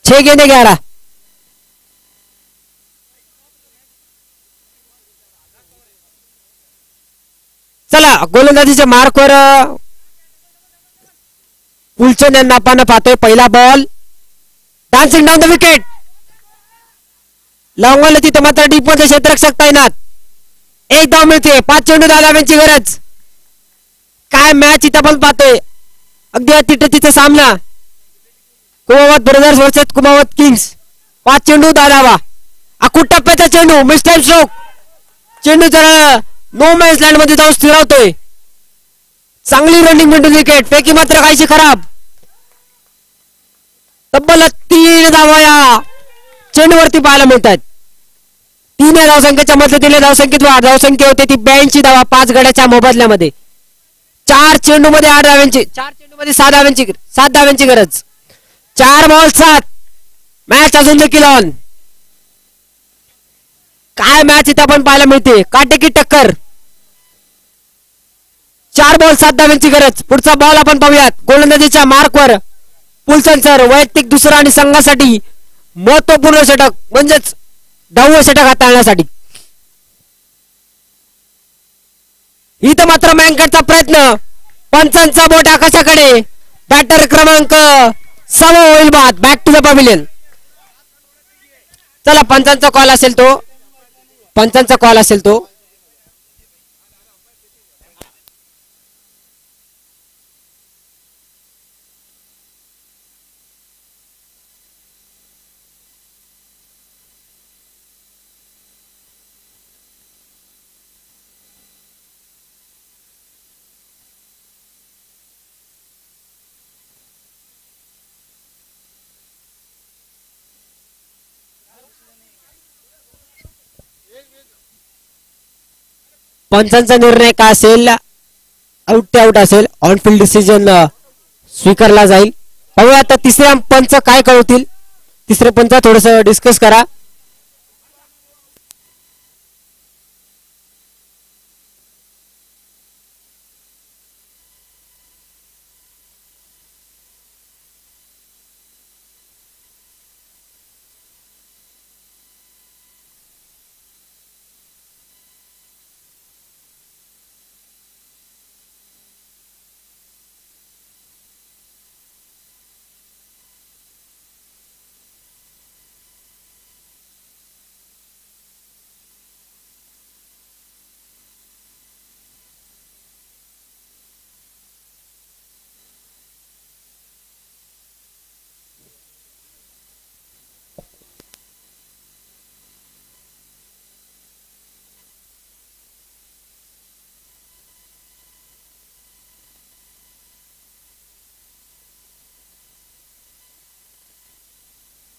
6 गेंदे 11. चला गोलंदाजीच्या मार्कवर पुलचंद यांना आपण पाहतोय. पहिला ball. Dancing down the wicket. लावंगला तिथे मात्र डीप मध्ये क्षेत्ररक्षक तैनात. एक धाव मिळते. 5 चेंडू 10 धावांची गरज. काय मॅच इथं पण पाहतोय. अगदी अतिटतीचा सामना. Kumawat brothers versus Kumawat Kings. 5 चेंडू 10 धावा. अकुट टप्प्याचा चेंडू. मिस्टाईम स्ट्रोक. चेंडू जरा नो मॅच लँड मध्ये जाऊन स्थिरावतोय. चांगली रनिंग मिळून विकेट. पैकी मात्र काहीशी खराब. तब्बल 3 धावा या चेंडूवरती पाहायला मिळतात. 3 धावसंख्येच्या मदतीने धावसंख्येत वाढ. धावसंख्या होते ती 82 धावा 5 गड्याच्या मोबदल्यामध्ये. 4 चेंडू मध्ये 8 धावांची. 4 चेंडू मध्ये 7 धावांची गरज. 4 बॉल 7. मॅच अजून देखील ऑन. काय मॅच इथे आपण पाहायला मिळते. काटेकी टक्कर. 4 बॉल 7 धावांची गरज. पुढचा बॉल आपण पाहूयात. गोलंदाजीच्या मार्कवर पुलसन सर वैयक्तिक दुसरा आणि संघासाठी महत्वपूर्ण षटक म्हणजेच 10वे षटक हाताळण्यासाठी. इथं मात्र मँकटचा प्रयत्न. पंचांचा बोट आकाशाकडे. बॅटर क्रमांक 6 होईल बाद. Back to the pavilion. चला पंचांचा कॉल असेल तो. पंचांचा कॉल असेल तो. पंचांचा निर्णय काय असेल, आउट ते आउट असेल, ऑन फील्ड डिसिजन स्वीकारला जाईल. पाहूया आता तिसऱ्या पंच काय कळवतील. तिसरे पंच थोडस डिस्कस करा.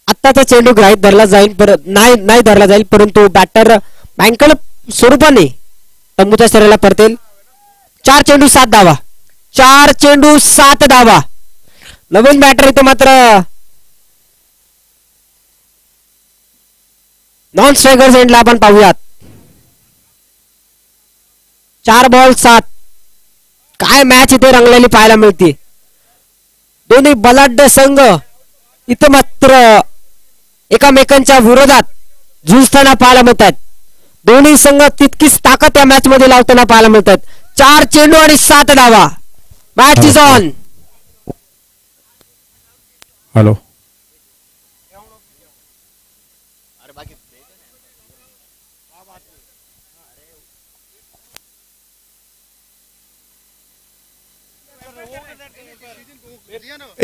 आत्ताचा चेंडू ग्राहीत धरला जाईल, नाही धरला जाईल, परंतु बॅटर बँकल स्वरूपाने तंबूच्या सरेला परतेल. 4 चेंडू 7 धावा, 4 चेंडू 7 धावा. नवीन बॅटर इथे मात्र नॉन स्ट्रायकर एंडला आपण पाहूयात. 4 बॉल 7. काय मॅच इथे रंगलेली पाहायला मिळते. दोन्ही बलाढ्य संघ इथे मात्र एकामेकांच्या विरोधात झुंजताना पाहायला मिळतात. दोन्ही संघ तितकीच ताकद या मॅच मध्ये लावताना पाहायला मिळतात. 4 चेंडू आणि 7 धावा. Match is on. हेलो.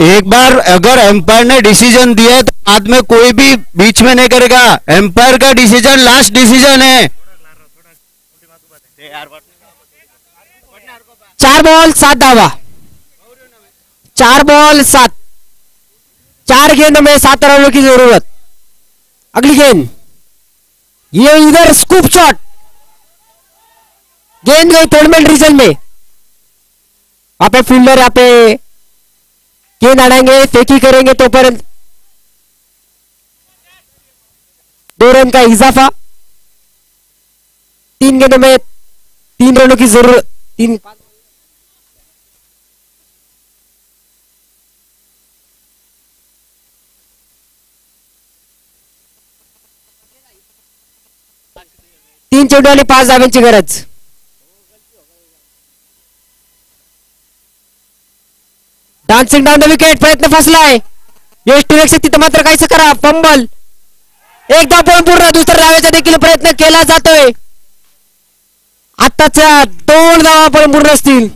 एक बार अगर एम्पायर ने डिसीजन दिया तो बाद में कोई भी बीच में नहीं करेगा. एम्पायर का डिसीजन लास्ट डिसीजन है. 4 बॉल 7 धावा. 4 बॉल 7. 4 गेंद में 7 रनों की जरूरत. अगली गेंद, ये इधर स्कूप शॉट. गेंद गई टूर्नामेंट रीजन में. वहां पे फील्डर यहाँ पे गेंद अड़ाएंगे, फेंकी करेंगे तो पर 2 रन का इजाफा. 3 गेंदों में 3 रनों की जरूरत. 3 चेंडू आणि 5 धाव्यांची गरज. Dancing down the wicket. प्रयत्न फसलाय. यश टिरेक्स तिथं मात्र काहीच करा. फंबल. एकदा पण पूर्ण. दुसऱ्या धावेचा देखील प्रयत्न केला जातोय. आताच्या 2 धावा पण पूर्ण असतील.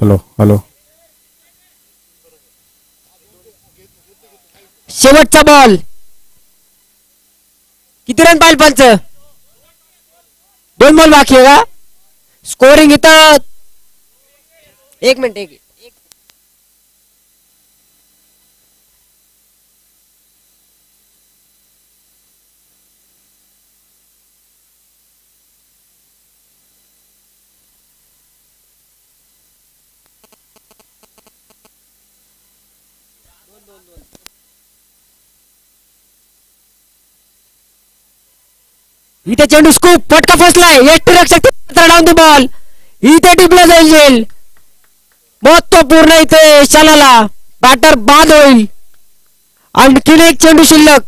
Hello hello. शेवटचा बॉल. किती रन पाहिजे पंच? 2 बॉल बाकी आहे का? स्कोरिंग इथं 1 मिनिट. एक इथे चेंडू स्कूप. फटका फसलाय. यश टिरेक्स डाऊन द बॉल. इथे टिपला जाईल. महत्वपूर्ण इथे शालाला बॅटर बाद होईल. आणखीन एक चेंडू शिल्लक.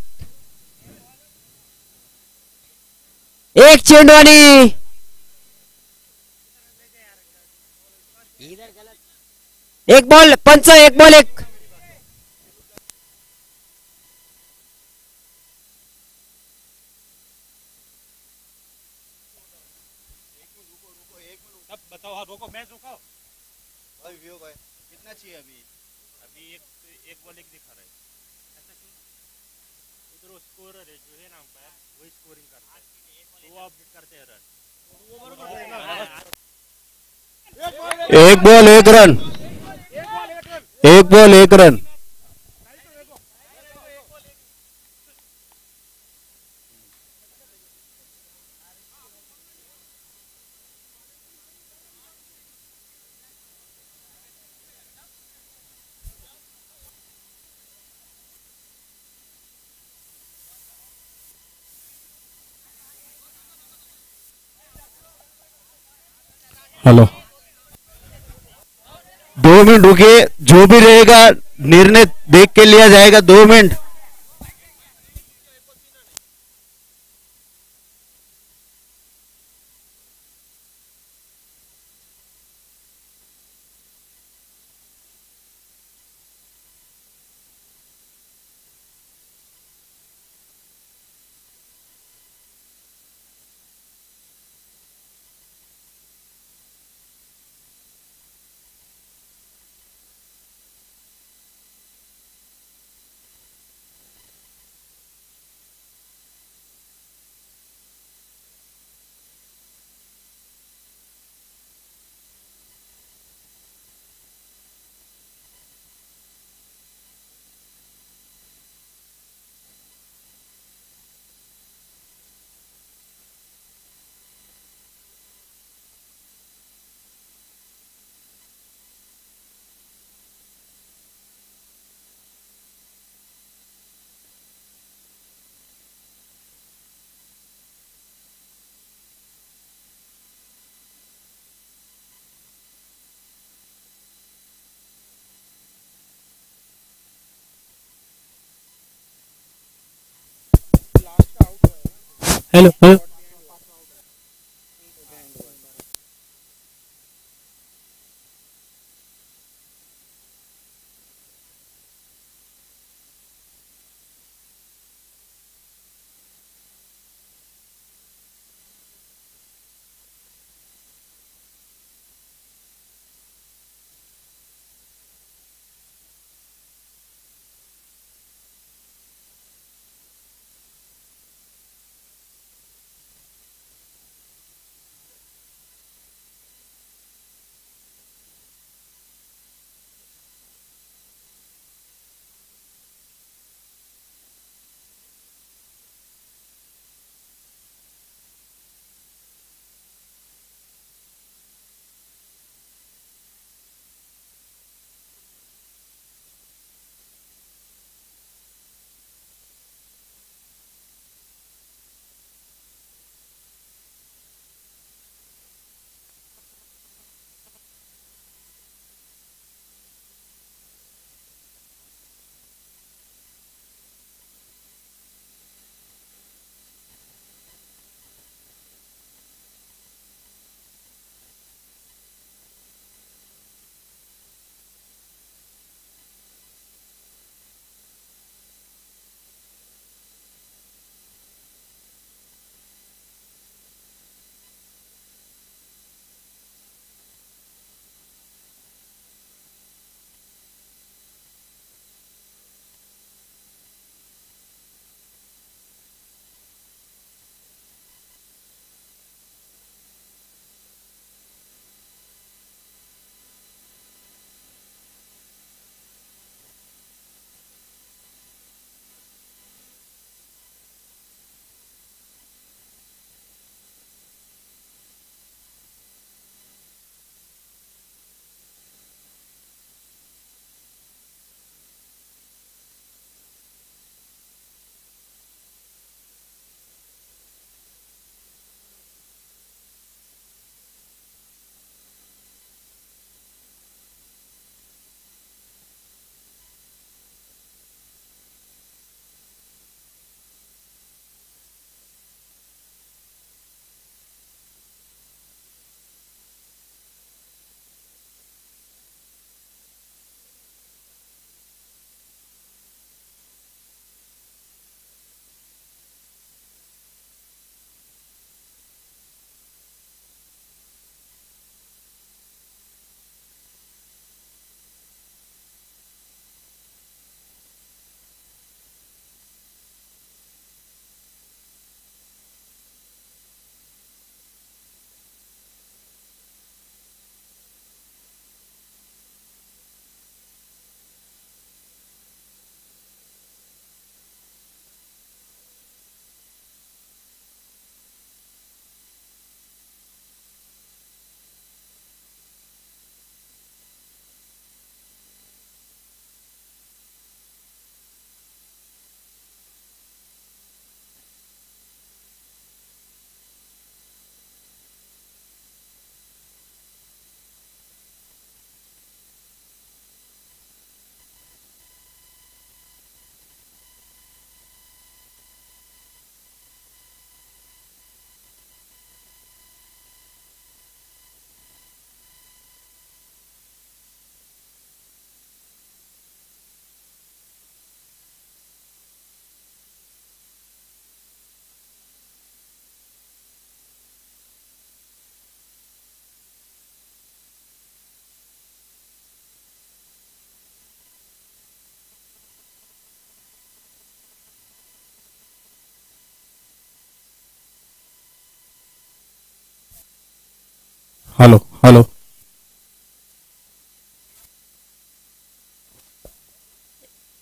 एक चेंडू आणि एक बॉल. पंच 1 बॉल 1. बताओ. हाँ रोको. मैच रुकाओ. कितना चाहिए अभी? अभी एक बॉल 1 दिखा रहा है. ऐसा क्यों? एक बॉल एक रन, एक बॉल एक रन। हेलो, 2 मिनट रुकिए, जो भी रहेगा निर्णय देख के लिया जाएगा। 2 minute. Hello hello. Hello hello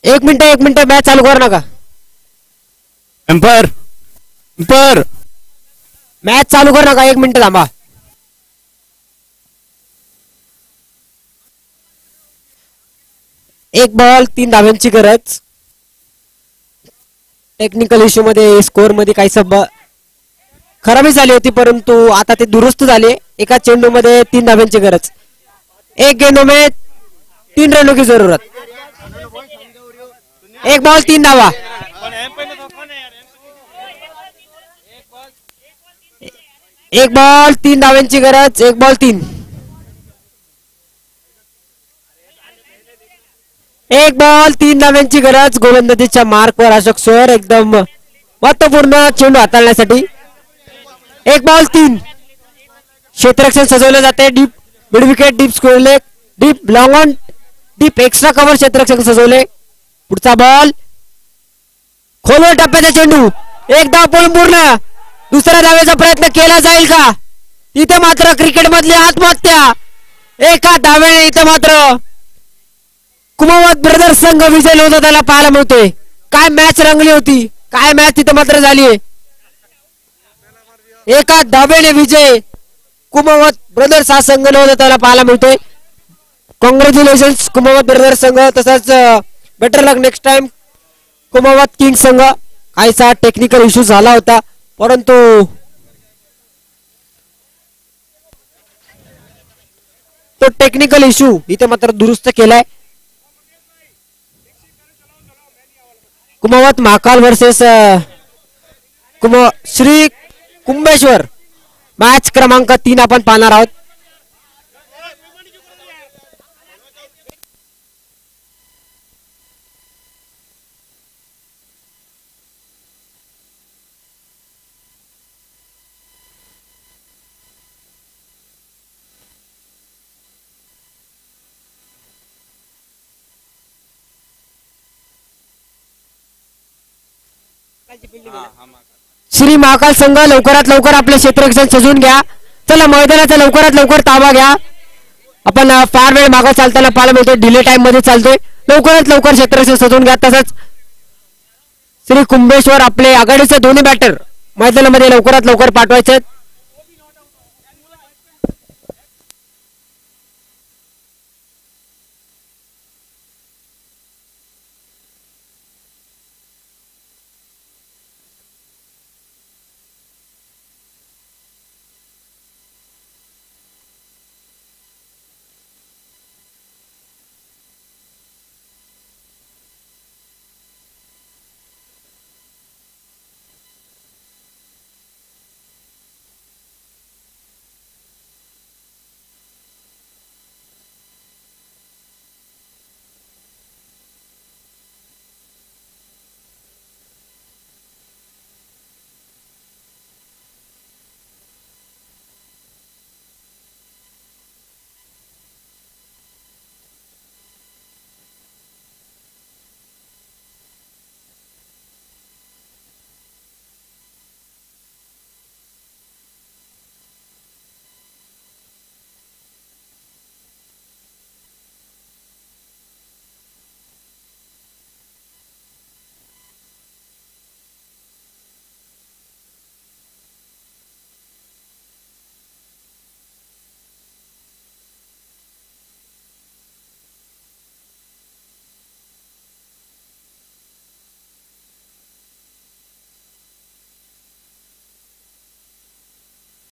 एक मिनिट मॅच चालू करू नका. एम्पायर एम्पायर मॅच चालू करू नका, 1 मिनिट थांबा. एक बॉल 3 धाव्यांची गरज. टेक्निकल इश्यू मध्ये स्कोर मध्ये काही खराबी झाली होती, परंतु आता ते दुरुस्त झाले. एका चेंडू मध्ये 3 धाव्यांची गरज. एक गेंदों में 3 रनों की जरूरत. एक बॉल 3 धावा. एक बॉल 3 धाव्यांची गरज. एक बॉल 3. एक बॉल 3 धाव्यांची गरज. गोलंदाजीच्या मार्कवर अशोक सर एकदम महत्वपूर्ण चेंडू हाताळण्यासाठी. एक बॉल 3. क्षेत्ररक्षण सजवले जाते. Deep mid wicket, deep square leg, deep long on, deep extra cover क्षेत्ररक्षण सजवले. पुढचा बॉल खोलवर टप्प्याचा चेंडू. एक धाव पळून पूर्ण. दुसऱ्या धावेचा प्रयत्न केला जाईल का? इथे मात्र क्रिकेट मधली आत्महत्या. एका धावेने इथे मात्र कुमावत ब्रदर्स संघ विजय होता त्याला पाहायला मिळतोय. काय मॅच रंगली होती, काय मॅच तिथे मात्र झाली. एका धावेने विजय कुमावत ब्रदर्स हा संघ होता त्याला पाहायला मिळतोय. कॉंग्रॅच्युलेशन्स कुमावत ब्रदर्स संघ. तसंच better luck next time Kumawat king संघ. काहीसा टेक्निकल इश्यू झाला होता, परंतु तो टेक्निकल इश्यू इथे मात्र दुरुस्त केलाय. कुमावत महाकाल वर्सेस श्री कुंभेश्वर. मॅच क्रमांक 3 आपण पाहणार आहोत. श्री महाकाल संघ लवकरात लवकर आपले क्षेत्ररक्षण सजवून घ्या. चला मैदानाचा लवकरात लवकर ताबा घ्या. आपण फार वेळ मागे चालताना पाहायला मिळतोय, डिले टाइम मध्ये चालतोय. लवकरात लवकर क्षेत्ररक्षण सजवून घ्या. तसंच श्री कुंभेश्वर आपले आघाडीचे दोन्ही बॅटर मैदानामध्ये लवकरात लवकर पाठवायचे.